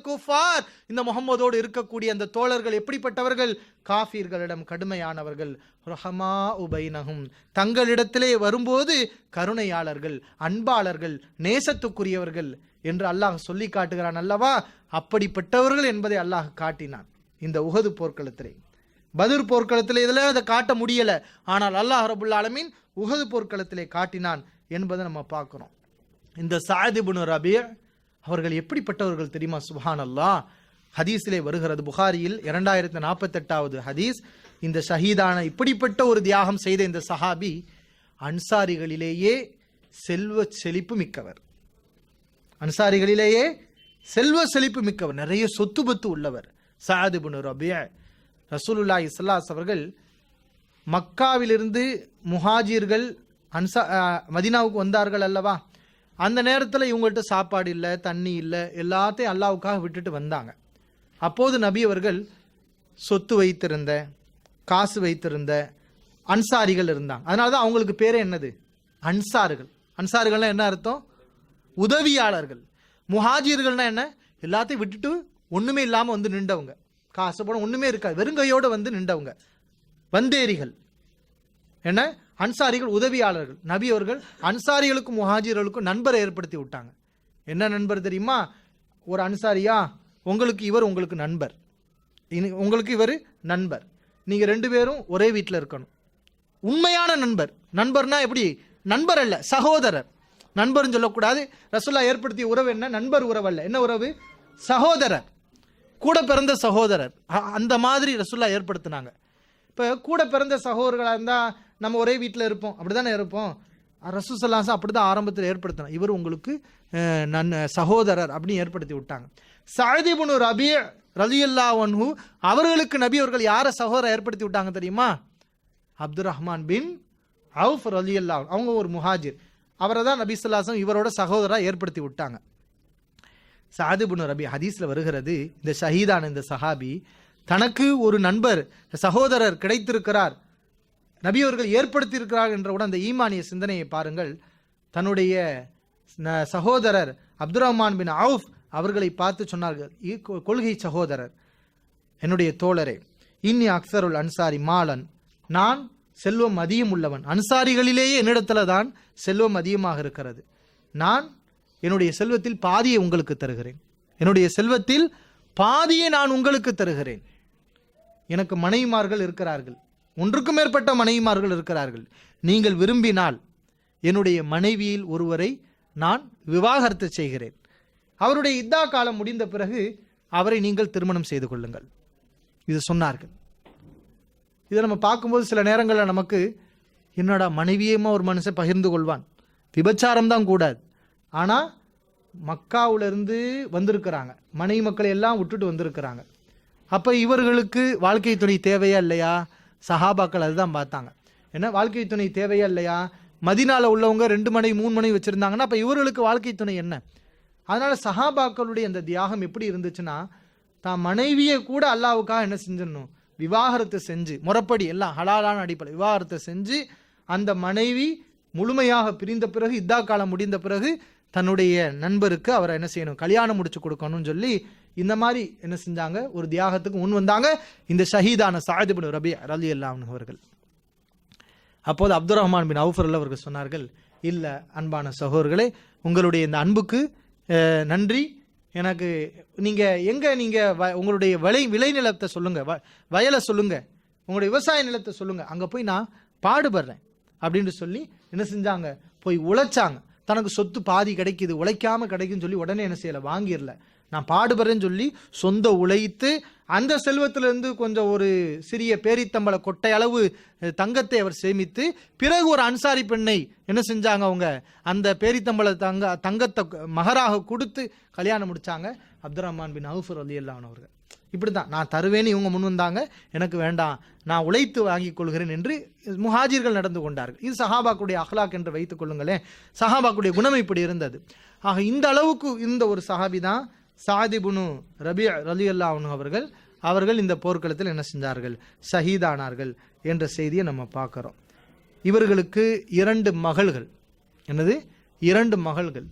குஃபார், இந்த முஹம்மதோடு இருக்கக்கூடிய அந்த தோழர்கள் எப்படிப்பட்டவர்கள்? காஃபிர்களிடம் கடுமையானவர்கள். ரஹமா உபைனஹும், தங்களிடத்திலே வரும்போது கருணையாளர்கள், அன்பாளர்கள், நேசத்துக்குரியவர்கள் என்று அல்லாஹ் சொல்லி காட்டுகிறான் அல்லவா? அப்படிப்பட்டவர்கள் என்பதை அல்லாஹ் காட்டினான் இந்த உஹது போர்க்களத்திலே. பத்ர் போர்க்களத்திலே இதில் அதை காட்ட முடியலை, ஆனால் அல்லாஹ் ரப்புல் ஆலமீன் உஹது போர்க்களத்திலே காட்டினான் என்பதை நம்ம பார்க்குறோம். இந்த சஅத் இப்னு ரபீ அவர்கள் எப்படிப்பட்டவர்கள் தெரியுமா? சுப்ஹானல்லாஹ், ஹதீஸிலே வருகிறது, புகாரியில் 2048வது ஹதீஸ். இந்த ஷஹீதான இப்படிப்பட்ட ஒரு தியாகம் செய்த இந்த சஹாபி அன்சாரிகளிலேயே செல்வ செழிப்பு மிக்கவர். அன்சாரிகளிலேயே செல்வ செழிப்பு மிக்கவர், நிறைய சொத்து பத்து உள்ளவர் சஅத் இப்னு ரபீ. ரசூலுல்லாஹி ஸல்லல்லாஹு அலைஹி அவர்கள் மக்காவிலிருந்து முஹாஜிர்கள் மதீனாவுக்கு வந்தார்கள் அல்லவா? அந்த நேரத்தில் இவங்கள்ட்ட சாப்பாடு இல்லை, தண்ணி இல்லை, எல்லாத்தையும் அல்லாஹ்வுக்காக விட்டுட்டு வந்தாங்க. அப்போது நபி அவர்கள் சொத்து வைத்திருந்த, காசு வைத்திருந்த அன்சாரிகள் இருந்தாங்க. அதனால தான் அவங்களுக்கு பேரே என்னது? அன்சார்கள். அன்சார்கள்னா என்ன அர்த்தம்? உதவியாளர்கள். முஹாஜிர்கள்னா என்ன? எல்லாத்தையும் விட்டுட்டு ஒன்றுமே இல்லாமல் வந்து நின்றவங்க, காசு போட ஒன்றுமே இருக்காது, வெறுங்கையோடு வந்து நின்றவங்க, வந்தேரிகள். என்ன? அன்சாரிகள் உதவியாளர்கள். நபி அவர்கள் அன்சாரிகளுக்கும் முஹாஜிர்களுக்கும் நண்பரை ஏற்படுத்தி விட்டாங்க. என்ன நண்பர் தெரியுமா? ஒரு அன்சாரியா, உங்களுக்கு இவர் உங்களுக்கு நண்பர், உங்களுக்கு இவர் நண்பர், நீங்கள் 2 பேரும் ஒரே வீட்டில் இருக்கணும். உண்மையான நண்பர். நண்பர்னா எப்படி? நண்பர் அல்ல, சகோதரர். நண்பர்னு சொல்லக்கூடாது. ரசூலுல்லாஹ் ஏற்படுத்திய உறவு என்ன? நண்பர் உறவு அல்ல. என்ன உறவு? சகோதரர், கூட பிறந்த சகோதரர். அந்த மாதிரி ரசூலுல்லாஹ் ஏற்படுத்தினாங்க. இப்போ கூட பிறந்த சகோதரர்களாக இருந்தால் நம்ம ஒரே வீட்டில் இருப்போம், அப்படி தானே இருப்போம். ரசூல் ஸல்லல்லாஹு அலைஹி வஸல்லம் அப்படி தான் ஆரம்பத்தில் ஏற்படுத்தினாங்க. இவர் உங்களுக்கு சகோதரர் அப்படின்னு ஏற்படுத்தி விட்டாங்க. சஅத் இப்னு ரபீ ரலியல்லாஹு அன்ஹு அவர்களுக்கு நபி அவர்கள் யாரை சகோதரர் ஏற்படுத்தி விட்டாங்க தெரியுமா? அப்துர் ரஹ்மான் பின் அவுஃப் ரலியல்லாஹு, அவங்க ஒரு முஹாஜிர். அவரை தான் நபி ஸல்லல்லாஹு அலைஹி வஸல்லம் இவரோட சகோதரராக ஏற்படுத்தி விட்டாங்க. சஅத் இப்னு ரபீ ஹதீஸில் வருகிறது, இந்த ஷஹீதான இந்த சஹாபி தனக்கு ஒரு நண்பர், சகோதரர் கிடைத்திருக்கிறார், நபி அவர்கள் ஏற்படுத்தி இருக்கிறார் என்றவுடன் அந்த ஈமானிய சிந்தனையை பாருங்கள். தன்னுடைய சகோதரர் அப்துர் ரஹ்மான் பின் அவுஃப் அவர்களை பார்த்து சொன்னார்கள், கொள்கை சகோதரர், என்னுடைய தோழரே, இன்னி அக்ஸருல் அன்சாரி மாலன், நான் செல்வம் அதிகம் உள்ளவன், அன்சாரிகளிலேயே என்னிடத்துல தான் செல்வம் அதிகமாக இருக்கிறது, நான் என்னுடைய செல்வத்தில் பாதியை உங்களுக்கு தருகிறேன், என்னுடைய செல்வத்தில் பாதியை நான் உங்களுக்கு தருகிறேன். எனக்கு மனைவிமார்கள் இருக்கிறார்கள், ஒன்றுக்கும் மேற்பட்ட மனைவிமார்கள் இருக்கிறார்கள். நீங்கள் விரும்பினால் என்னுடைய மனைவியில் ஒருவரை நான் விவாகரத்து செய்கிறேன். அவருடைய இத்தா காலம் முடிந்த பிறகு அவரை நீங்கள் திருமணம் செய்து கொள்ளுங்கள். இது சொன்னார்கள். இதை நம்ம பார்க்கும்போது சில நேரங்களில் நமக்கு என்னடா மனைவியமா ஒரு மனுஷன் பகிர்ந்து கொள்வான், விபச்சாரம் தான் கூடாது. ஆனால் மக்காவிலிருந்து வந்திருக்கிறாங்க, மனைவி மக்களை எல்லாம் விட்டுட்டு வந்திருக்கிறாங்க. அப்போ இவர்களுக்கு வாழ்க்கை துணை தேவையா இல்லையா? சஹாபாக்கள் அதுதான் பார்த்தாங்க. என்ன வாழ்க்கை துணை தேவையா இல்லையா? மதீனாவில் உள்ளவங்க 2 மனைவி 3 மனைவி வச்சுருந்தாங்கன்னா அப்போ இவர்களுக்கு வாழ்க்கை துணை என்ன? அதனால் சஹாபாக்களுடைய அந்த தியாகம் எப்படி இருந்துச்சுன்னா, தான் மனைவியை கூட அல்லாஹ்வுக்காக என்ன செஞ்சிடணும்? விவாகரத்து செஞ்சு, முறைப்படி எல்லாம் ஹலாலான அடிப்படை விவாகரத்தை செஞ்சு, அந்த மனைவி முழுமையாக பிரிந்த பிறகு, இத்தா காலம் முடிந்த பிறகு தன்னுடைய நண்பருக்கு அவரை என்ன செய்யணும்? கல்யாணம் முடிச்சு கொடுக்கணும்னு சொல்லி இந்த மாதிரி என்ன செஞ்சாங்க? ஒரு தியாகத்துக்கு முன் வந்தாங்க இந்த ஷஹீதான சஅத் இப்னு ரபீ ரலியல்லாஹு அன்ஹு அவர்கள். அப்போது அப்துர் ரஹ்மான் பின் அவுஃப் அவர்கள் சொன்னார்கள், இல்லை அன்பான சகோதரர்களே, உங்களுடைய இந்த அன்புக்கு நன்றி. எனக்கு நீங்கள் எங்கே, நீங்கள் உங்களுடைய விளைநிலத்தை சொல்லுங்கள், வயலை சொல்லுங்கள், உங்களுடைய விவசாய நிலத்தை சொல்லுங்கள், அங்கே போய் நான் பாடுபடுறேன், அப்படின்னு சொல்லி என்ன செஞ்சாங்க, போய் உழைச்சாங்க. தனக்கு சொத்து பாதி கிடைக்குது, உழைக்காம கிடைக்குன்னு சொல்லி உடனே என்ன செய்யலை, வாங்கிடல. நான் பாடுபடுறேன்னு சொல்லி சொந்த உழைத்து அந்த செல்வத்திலிருந்து கொஞ்சம் ஒரு சிறிய பேரித்தம்பள கொட்டை அளவு தங்கத்தை அவர் சேமித்து, பிறகு ஒரு அன்சாரி பெண்ணை என்ன செஞ்சாங்க, அவங்க அந்த பேரித்தம்பள தங்கத்தை மகராக கொடுத்து கல்யாணம் முடிச்சாங்க. அப்துல் ரஹ்மான் பின் அவுஃப் ரலியல்லாஹு அன்ஹு அவர்கள் இப்படி தான், நான் தருவேன்னு இவங்க முன் வந்தாங்க, எனக்கு வேண்டாம், நான் உழைத்து வாங்கிக் கொள்கிறேன் என்று முஹாஜிர்கள் நடந்து கொண்டார்கள். இது சஹாபாக்குடைய அஹ்லாக் என்று வைத்துக் கொள்ளுங்களேன். சஹாபாக்குடைய குணம் இப்படி இருந்தது. ஆக இந்த அளவுக்கு இந்த ஒரு சஹாபி தான் சாத் இப்னு ரபீ ரலியல்லாஹு அன்ஹு அவர்கள். அவர்கள் இந்த போர்க்களத்தில் என்ன செஞ்சார்கள், ஷஹீதானார்கள் என்ற செய்தியை நம்ம பார்க்குறோம். இவர்களுக்கு 2 மகள்கள். என்னது, 2 மகள்கள்.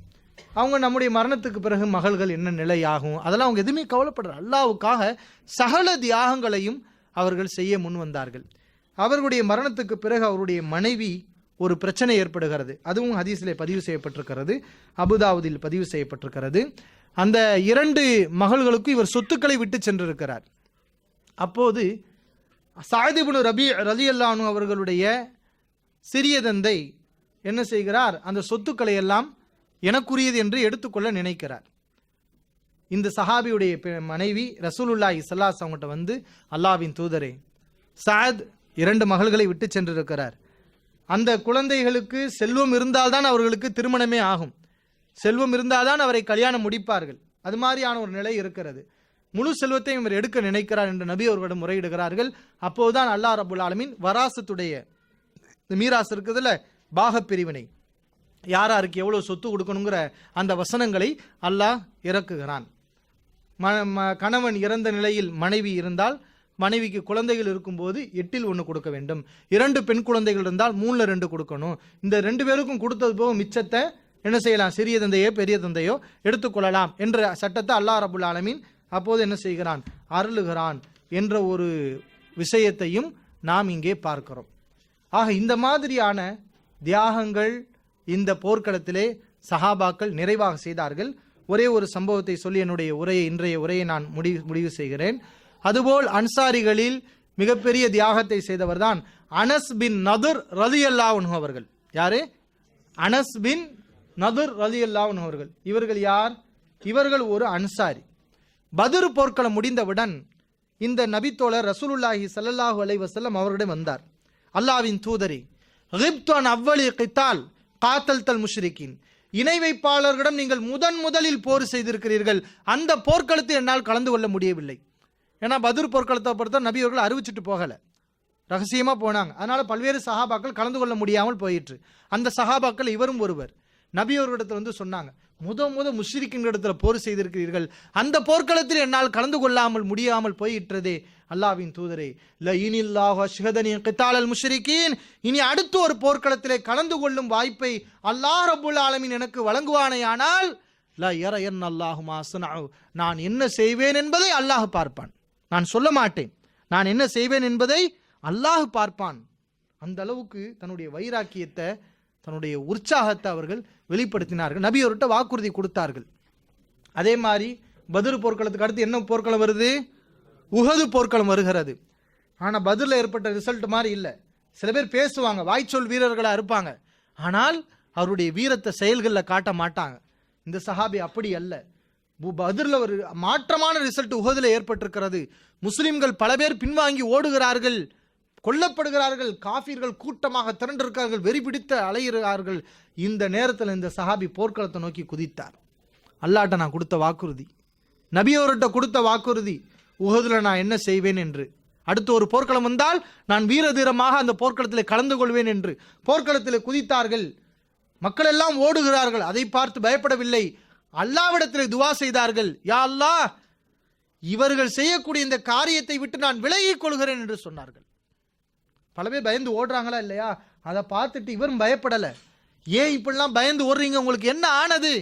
அவங்க நம்முடைய மரணத்துக்கு பிறகு மகள்கள் என்ன நிலையாகும் அதெல்லாம் அவங்க எதுவுமே கவலைப்படுற. அல்லாஹ்வுக்காக சகல தியாகங்களையும் அவர்கள் செய்ய முன் வந்தார்கள். அவர்களுடைய மரணத்துக்கு பிறகு அவருடைய மனைவி ஒரு பிரச்சனை ஏற்படுகிறது. அதுவும் ஹதீஸிலே பதிவு செய்யப்பட்டிருக்கிறது, அபுதாவுதில் பதிவு செய்யப்பட்டிருக்கிறது. அந்த 2 மகள்களுக்கு இவர் சொத்துக்களை விட்டு சென்றிருக்கிறார். அப்போது சாத் இப்னு ரபீ ரலியல்லாஹு அன்ஹு அவர்களுடைய சிறிய தந்தை என்ன செய்கிறார், அந்த சொத்துக்களை எல்லாம் எனக்குரியது என்று எடுத்துக்கொள்ள நினைக்கிறார். இந்த சஹாபியுடைய மனைவி ரசூலுல்லாஹி ஸல்லல்லாஹு அலைஹி வஸல்லம் வந்து, அல்லாஹ்வின் தூதரே, சாத் 2 மகள்களை விட்டு சென்றிருக்கிறார். அந்த குழந்தைகளுக்கு செல்வம் இருந்தால்தான் அவர்களுக்கு திருமணமே ஆகும், செல்வம் இருந்தால்தான் அவரை கல்யாணம் முடிப்பார்கள். அது மாதிரியான ஒரு நிலை இருக்கிறது. முழு செல்வத்தையும் இவர் எடுக்க நினைக்கிறார் என்று நபி அவர்களிடம் முறையிடுகிறார்கள். அப்போதுதான் அல்லாஹ் ரப்புல் ஆலமீன் வராசத்துடைய மீராஸ் இருக்குதுல்ல, பாகப்பிரிவினை, யாராருக்கு எவ்வளவு சொத்து கொடுக்கணுங்கிற அந்த வசனங்களை அல்லாஹ் இறக்குகிறான். கணவன் இறந்த நிலையில் மனைவி இருந்தால் மனைவிக்கு குழந்தைகள் இருக்கும்போது 8 கொடுக்க வேண்டும். 2 பெண் குழந்தைகள் இருந்தால் 3 கொடுக்கணும். இந்த 2 பேருக்கும் கொடுத்தது போக மிச்சத்தை என்ன செய்யலாம், சிறிய தந்தையோ பெரிய தந்தையோ எடுத்துக்கொள்ளலாம் என்ற சட்டத்தை அல்லாஹ் ரப்புல் ஆலமீன் அப்போது என்ன செய்கிறான், அருளுகிறான் என்ற ஒரு விஷயத்தையும் நாம் இங்கே பார்க்கிறோம். ஆக இந்த மாதிரியான தியாகங்கள் இந்த போர்க்களத்திலே சஹாபாக்கள் நிறைவாக செய்தார்கள். ஒரே ஒரு சம்பவத்தை சொல்லி என்னுடைய இன்றைய உரையை நான் முடிவு செய்கிறேன். அதுபோல் அன்சாரிகளில் மிகப்பெரிய தியாகத்தை செய்தவர் தான் அனஸ் பின் நதுர் ரலியல்லாஹு அன்ஹு அவர்கள். யாரு? அனஸ் பின் நதுர் ரலியல்லாஹு அன்ஹு அவர்கள். இவர்கள் யார்? இவர்கள் ஒரு அன்சாரி. பத்ர் போர்க்களம் முடிந்தவுடன் இந்த நபித்தோழர் ரசூலுல்லாஹி ஸல்லல்லாஹு அலைஹி வஸல்லம் அவர்களிடம் வந்தார். அல்லாஹ்வின் தூதரே, கிப்து அன் அவ்வலி கித்தால் காத்தல்தல் முஷ்ரிகின், இணை வைப்பாளர்களிடம் நீங்கள் முதலில் போர் செய்திருக்கிறீர்கள், அந்த போர்க்களத்தில் என்னால் கலந்து கொள்ள முடியவில்லை. ஏன்னா பத்ர் போர்க்களத்தை பொறுத்த நபி அவர்கள் அறிவிச்சுட்டு போகலை, ரகசியமா போனாங்க. அதனால பல்வேறு சஹாபாக்கள் கலந்து கொள்ள முடியாமல் போயிற்று. அந்த சஹாபாக்கள் இவரும் ஒருவர். நபி அவர்களிடத்தில் வந்து சொன்னாங்க, முஷ்ரிக்கின் இடத்துல போர் செய்திருக்கிறீர்கள், அந்த போர்க்களத்தில் என்னால் கலந்து கொள்ளாமல் முடியாமல் போயிற்றதே. அல்லாஹ்வின் தூதரே, லஇனில்லாஹு அஷ்ஹதனி கித்தாலல் முஷ்ரிகீன், இனி அடுத்த ஒரு போர்க்களத்திலே கலந்து கொள்ளும் வாய்ப்பை அல்லாஹ் ரப்புல் ஆலமீன் எனக்கு வழங்குவானேயானால் லா யரயன் அல்லாஹு மா ஸனஉ, நான் என்ன செய்வேன் என்பதை அல்லாஹ் பார்ப்பான். நான் சொல்ல மாட்டேன், நான் என்ன செய்வேன் என்பதை அல்லாஹ் பார்ப்பான். அந்த அளவுக்கு தன்னுடைய வைராக்கியத்தை, தன்னுடைய உற்சாகத்தை அவர்கள் வெளிப்படுத்தினார்கள். நபி அவர்கிட்ட வாக்குறுதி கொடுத்தார்கள். அதே மாதிரி பத்ர் போர்க்களத்துக்கு அடுத்து என்ன போர்க்களம் வருது? உஹது போர்க்களம் வருகிறது. ஆனால் பத்ரில் ஏற்பட்ட ரிசல்ட் மாதிரி இல்லை. சில பேர் பேசுவாங்க, வாய்ச்சொல் வீரர்களாக இருப்பாங்க, ஆனால் அவருடைய வீரத்தை செயல்களில் காட்ட மாட்டாங்க. இந்த சஹாபி அப்படி அல்ல. பத்ரில் ஒரு மாற்றமான ரிசல்ட் உஹதில் ஏற்பட்டிருக்கிறது. முஸ்லிம்கள் பல பேர் பின்வாங்கி ஓடுகிறார்கள், கொல்லப்படுகிறார்கள், காஃபிர்கள் கூட்டமாக திரண்டிருக்கிறார்கள், வெறி பிடித்து அலைகிறார்கள். இந்த நேரத்தில் இந்த சஹாபி போர்க்களத்தை நோக்கி குதித்தார். அல்லாஹ்ட்ட நான் கொடுத்த வாக்குறுதி, நபி அவர்கிட்ட கொடுத்த வாக்குறுதி, உஹதுல நான் என்ன செய்வேன் என்று, அடுத்து ஒரு போர்க்களம் வந்தால் நான் வீர தீரமாக அந்த போர்க்களத்தில் கலந்து கொள்வேன் என்று போர்க்களத்தில் குதித்தார்கள். மக்கள் எல்லாம் ஓடுகிறார்கள். அதை பார்த்து பயப்படவில்லை, அல்லாஹ்விடத்தில் துவா செய்தார்கள். யா அல்லாஹ், இவர்கள் செய்யக்கூடிய இந்த காரியத்தை விட்டு நான் விலகிக் கொள்கிறேன் என்று சொன்னார்கள். பல பேர் பயந்து ஓடுறாங்களா இல்லையா? அதை பார்த்துட்டு இவரும் பயப்படலை. ஏன் இப்படிலாம் பயந்து ஓடுறீங்க, உங்களுக்கு என்ன ஆனது?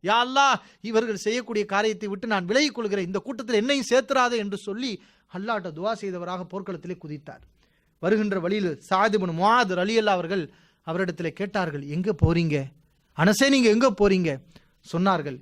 யா அல்லாஹ், இவர்கள் செய்யக்கூடிய காரியத்தை விட்டு நான் விலகிக் கொள்கிறேன், இந்த கூட்டத்தில் என்னையும் சேர்த்துறாது என்று சொல்லி அல்லாஹ்ட்ட துவா செய்தவராக போர்க்களத்திலே குதித்தார். வருகின்ற வழியில் சாத் இப்னு முஆத் ரலியல்லாஹு அவர்கள் அவரிடத்திலே கேட்டார்கள், எங்கே போறீங்க அனஸே, நீங்க எங்கே போறீங்க? சொன்னார்கள்,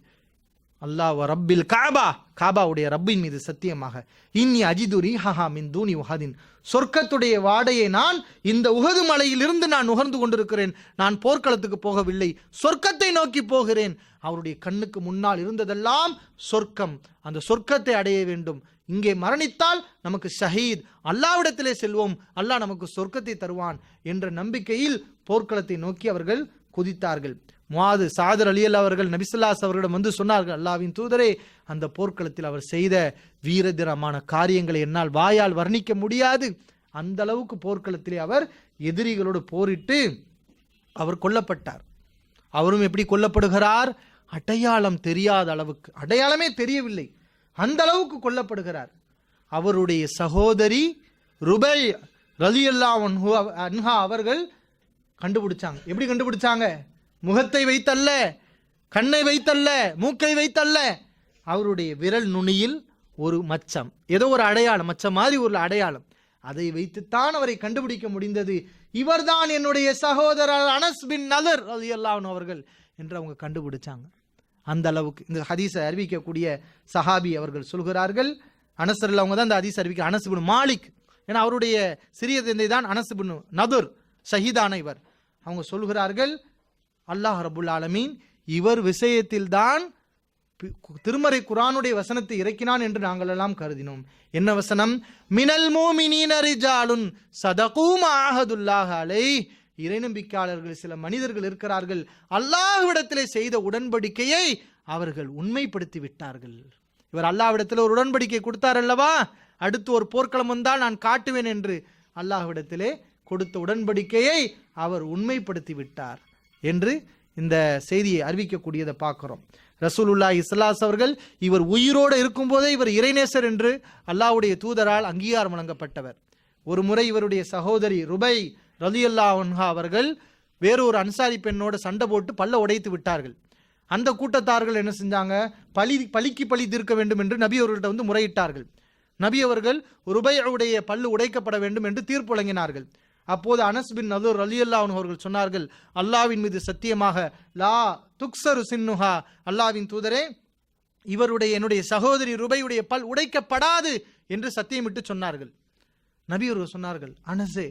அல்லாஹ் வ ரப்பில் காபா, காபாவுடைய ரப்பின் மீது சத்தியமாக, இன்னி அஜிது ரீஹஹா மின் தூனி உஹதின், சொர்க்கத்துடைய வாடையை நான் இந்த உஹது மலையிலிருந்து நான் நுகர்ந்து கொண்டிருக்கிறேன். நான் போர்க்களத்துக்கு போகவில்லை, சொர்க்கத்தை நோக்கி போகிறேன். அவருடைய கண்ணுக்கு முன்னால் இருந்ததெல்லாம் சொர்க்கம். அந்த சொர்க்கத்தை அடைய வேண்டும். இங்கே மரணித்தால் நமக்கு ஷஹீத், அல்லாஹ்விடத்திலே செல்வோம், அல்லாஹ் நமக்கு சொர்க்கத்தை தருவான் என்ற நம்பிக்கையில் போர்க்களத்தை நோக்கி அவர்கள் குதித்தார்கள். முஆது சாதர் அலியல்லா அவர்கள் நபிசுல்லாஸ் அவர்களிடம் வந்து சொன்னார்கள், அல்லாஹ்வின் தூதரே, அந்த போர்க்களத்தில் அவர் செய்த வீரதீரமான காரியங்களை என்னால் வாயால் வர்ணிக்க முடியாது. அந்த அளவுக்கு போர்க்களத்திலே அவர் எதிரிகளோடு போரிட்டு அவர் கொல்லப்பட்டார். அவரும் எப்படி கொல்லப்படுகிறார்? அடையாளம் தெரியாத அளவுக்கு, அடையாளமே தெரியவில்லை, அந்த அளவுக்கு கொல்லப்படுகிறார். அவருடைய சகோதரி ருபை ரலியல்லாஹு அன்ஹா அவர்கள் கண்டுபிடிச்சாங்க. எப்படி கண்டுபிடிச்சாங்க? முகத்தை வைத்தல்ல, கண்ணை வைத்தல்ல, மூக்கை வைத்தல்ல, அவருடைய விரல் நுனியில் ஒரு மச்சம், ஏதோ ஒரு அடையாளம், மச்சம் மாதிரி ஒரு அடையாளம், அதை வைத்துத்தான் அவரை கண்டுபிடிக்க முடிந்தது. இவர்தான் என்னுடைய சகோதரர் அனஸ் பின் நதர் ரலியல்லாஹு அன்ஹு அவர்கள் என்று அவங்க கண்டுபிடிச்சாங்க. அந்த அளவுக்கு இந்த ஹதீஸை அறிவிக்கக்கூடிய சஹாபி அவர்கள் சொல்கிறார்கள், அனசரில் அவங்க தான் இந்த ஹதீஸ் அறிவிக்க, அனஸ் பின் மாலிக், ஏன்னா அவருடைய சிறிய தந்தை தான் அனஸ் பின் நதுர், ஷஹீதான இவர். அவங்க சொல்கிறார்கள், அல்லாஹ் ரபுல் ஆலமீன் இவர் விஷயத்தில் தான் திருமறை குர்ஆனுடைய வசனத்தை இறக்கினான் என்று நாங்கள் எல்லாம் கருதினோம். என்ன வசனம்? மினல் மூமினீன ரிஜாலுன் ஸதகூ மா அஹதுல்லாஹ் அலைஹி, இறை நம்பிக்கையாளர்கள் சில மனிதர்கள் இருக்கிறார்கள், அல்லாஹ்விடத்திலே செய்த உடன்படிக்கையை அவர்கள் உண்மைப்படுத்தி விட்டார்கள். இவர் அல்லாஹ்விடத்தில் ஒரு உடன்படிக்கை கொடுத்தார் அல்லவா, அடுத்து ஒரு போர்க்களம் வந்தால் நான் காட்டுவேன் என்று அல்லாஹ்விடத்திலே கொடுத்த உடன்படிக்கையை அவர் உண்மைப்படுத்தி விட்டார் என்று இந்த செய்தியை அறிவிக்கக்கூடியதை பார்க்கிறோம். ரசூலுல்லாஹி ஸல்லல்லாஹு அலைஹி அவர்கள் இவர் உயிரோடு இருக்கும்போதே இவர் இறைநேசர் என்று அல்லாஹ்வுடைய தூதரால் அங்கீகாரம் வழங்கப்பட்டவர். ஒரு முறை இவருடைய சகோதரி ருபை ரலியல்லாஹு அன்ஹா அவர்கள் வேறொரு அன்சாரி பெண்ணோட சண்டை போட்டு பல்ல உடைத்து விட்டார்கள். அந்த கூட்டத்தார்கள் என்ன செஞ்சாங்க? பழிக்கு பழி தீர்க்க வேண்டும் என்று நபி அவர்கள்ட்ட வந்து முறையிட்டார்கள். நபி அவர்கள் ருபையுடைய பல்லு உடைக்கப்பட வேண்டும் என்று தீர்ப்பு வழங்கினார்கள். அப்போது அனஸ் பின் நதுர் ரலியல்லாஹு அன்ஹு அவர்கள் சொன்னார்கள், அல்லாஹ்வின் மீது சத்தியமாக, லா துக்ஸரு சின்னுஹா, அல்லாஹ்வின் தூதரே, என்னுடைய சகோதரி ருபையுடைய பல் உடைக்கப்படாது என்று சத்தியமிட்டு சொன்னார்கள். நபி அவர்கள் சொன்னார்கள், அனஸே,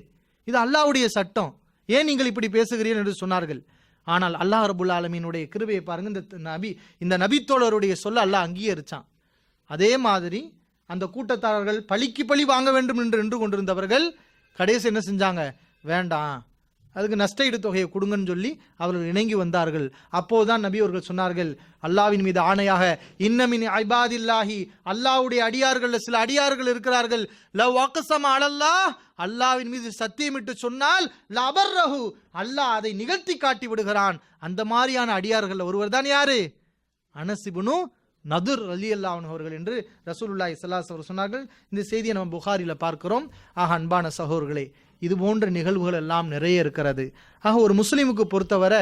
இது அல்லாஹ்வுடைய சட்டம், ஏன் நீங்கள் இப்படி பேசுகிறீர்கள் என்று சொன்னார்கள். ஆனால் அல்லாஹ் ரபுல் ஆலமீனுடைய கிருபையை பாருங்க, இந்த நபித்தோழருடைய சொல்ல அல்லாஹ் அங்கீகரிச்சான். அதே மாதிரி அந்த கூட்டத்தாரர்கள் பழிக்கு பழி வாங்க வேண்டும் என்று நின்று கொண்டிருந்தவர்கள் கடைசி என்ன செஞ்சாங்க? வேண்டாம், அதுக்கு நஷ்டஈடு தொகையை கொடுங்கன்னு சொல்லி அவர்கள் இணங்கி வந்தார்கள். அப்போதுதான் நபி அவர்கள் சொன்னார்கள், அல்லாஹ்வின் மீது ஆணையாக, இன்னமின் ஐபாதில்லாஹி, அல்லாஹ்வுடைய அடியார்கள் சில அடியார்கள் இருக்கிறார்கள், லவ் அக்ஸம அலல்லாஹ், அல்லாஹ்வின் மீது சத்தியமிட்டு சொன்னால் லபர்ரஹு, அல்லாஹ் அதை நிகழ்த்தி காட்டி விடுகிறான். அந்த மாதிரியான அடியார்கள் ஒருவர் தான் யாரு? அனஸ் இப்னு நதுர் ரலியல்லாஹு அன்ஹு அவர்கள் என்று ரசூலுல்லாஹி ஸல்லல்லாஹு அலைஹி வஸல்லம் சொன்னார்கள். இந்த செய்தியை நம்ம புகாரில பார்க்கிறோம். ஆக அன்பான சகோதரர்களே, இது போன்ற நிகழ்வுகள் எல்லாம் நிறைய இருக்கிறது. ஆக ஒரு முஸ்லிமுக்கு பொறுத்தவரை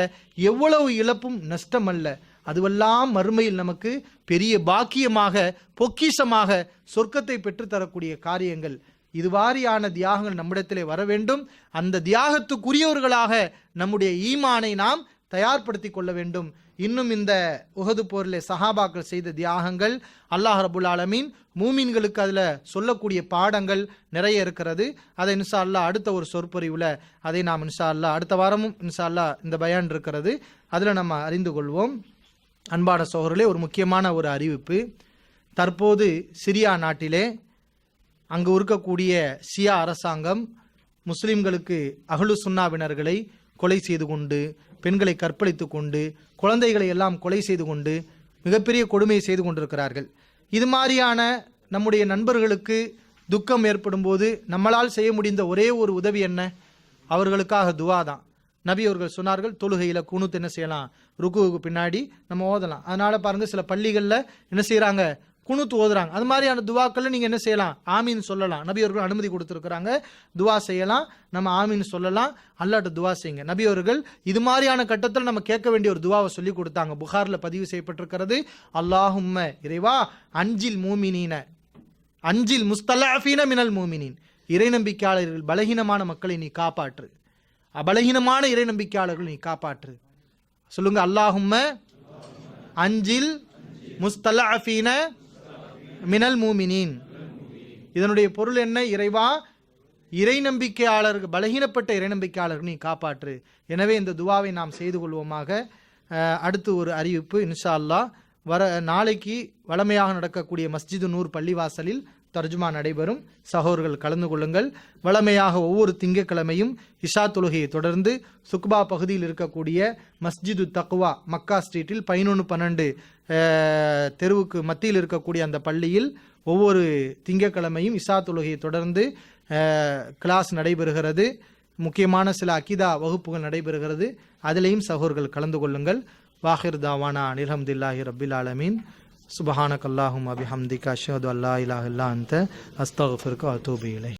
எவ்வளவு இழப்பும் நஷ்டம் அல்ல, அதுவெல்லாம் மறுமையில் நமக்கு பெரிய பாக்கியமாக, பொக்கிஷமாக சொர்க்கத்தை பெற்றுத்தரக்கூடிய காரியங்கள். இதுவாரியான தியாகங்கள் நம்மிடத்திலே வர வேண்டும். அந்த தியாகத்துக்குரியவர்களாக நம்முடைய ஈமானை நாம் தயார்படுத்தி கொள்ள வேண்டும். இன்னும் இந்த உஹது போரிலே சஹாபாக்கள் செய்த தியாகங்கள், அல்லாஹ் ரபுல் ஆலமீன் மூமின்களுக்கு அதில் சொல்லக்கூடிய பாடங்கள் நிறைய இருக்கிறது. அதை இன்ஷா அல்லாஹ் அடுத்த ஒரு சொற்பொழிவில் அதை நாம் இன்ஷா அல்லாஹ் அடுத்த வாரமும் இன்ஷா அல்லாஹ் இந்த பயான் இருக்கிறது, அதில் நம்ம அறிந்து கொள்வோம். அன்பான சகோதரர்களே, ஒரு முக்கியமான ஒரு அறிவிப்பு. தற்போது சிரியா நாட்டிலே அங்கு இருக்கக்கூடிய ஷியா அரசாங்கம் முஸ்லிம்களுக்கு அஹ்லு சுன்னாவினர்களை கொலை செய்து கொண்டு, பெண்களை கற்பழித்து கொண்டு, குழந்தைகளை எல்லாம் கொலை செய்து கொண்டு மிகப்பெரிய கொடுமையை செய்து கொண்டிருக்கிறார்கள். இது மாதிரியான நம்முடைய நண்பர்களுக்கு துக்கம் ஏற்படும் போது நம்மளால் செய்ய முடிந்த ஒரே ஒரு உதவி என்ன? அவர்களுக்காக துவா தான். நபி அவர்கள் சொன்னார்கள், தொழுகையில் குனூத் என்ன செய்யலாம்? ருக்குவுக்கு பின்னாடி நம்ம ஓதலாம். அதனால பாருங்க, சில பள்ளிகளில் என்ன செய்யறாங்க? குனூத் ஓதுறாங்க. அது மாதிரியான துவாக்கள்ல நீங்க என்ன செய்யலாம்? ஆமீன் சொல்லலாம். நபி அவர்கள் அனுமதி கொடுத்திருக்கிறாங்க, துவா செய்யலாம், நம்ம ஆமீன் சொல்லலாம், அல்லாஹ்ட்ட துவா செய்யுங்க. நபி அவர்கள் இது மாதிரியான கட்டத்தில் நம்ம கேட்க வேண்டிய ஒரு துவாவை சொல்லி கொடுத்தாங்க. புகார்ல பதிவு செய்யப்பட்டிருக்கிறது, அல்லாஹும்ம, இறைவா, அஞ்சில் மூமினீன, அஞ்சில் முஸ்தலஃபீன மினல் மூமினின், இறை நம்பிக்கையாளர்கள் பலகீனமான மக்களை நீ காப்பாற்று, பலகீனமான இறை நம்பிக்கையாளர்கள் நீ காப்பாற்று. சொல்லுங்க, அல்லாஹும்ம அஞ்சில் முஸ்தலஅஃபீன மினல் மூமினீன். இதனுடைய பொருள் என்ன? இறைவா, இறை நம்பிக்கையாளர்கள், பலகீனப்பட்ட இறை நம்பிக்கையாளர்கள் நீ காப்பாற்று. எனவே இந்த துவாவை நாம் செய்து கொள்வோமாக. அடுத்து ஒரு அறிவிப்பு, இன்ஷா அல்லாஹ் நாளைக்கு வளமையாக நடக்கக்கூடிய மஸ்ஜிது நூர் பள்ளிவாசலில் தர்ஜுமா நடைபெறும். சகோதரர்கள் கலந்து கொள்ளுங்கள். வளமையாக ஒவ்வொரு திங்கட்கிழமையும் இஷா தொழுகையை தொடர்ந்து சுக்பா பகுதியில் இருக்கக்கூடிய மஸ்ஜிது தக்வா மக்கா ஸ்ட்ரீட்டில் 11-12 தெருவுக்கு மத்தியில் இருக்கக்கூடிய அந்த பள்ளியில் ஒவ்வொரு திங்கட்கிழமையும் இஷா தொழுகையை தொடர்ந்து கிளாஸ் நடைபெறுகிறது. முக்கியமான சில அகிதா வகுப்புகள் நடைபெறுகிறது. அதிலேயும் சகோதரர்கள் கலந்து கொள்ளுங்கள். வாஹிர் தாவானா அல்ஹம்துலில்லாஹி ரப்பில் ஆலமீன். சுப்ஹானக அல்லாஹும்ம பிஹம்திக அஷ்ஹது அல்லா இலாஹா இல்லா அன்த அஸ்தக்ஃபிருக வ அத்தூபு இலைக்.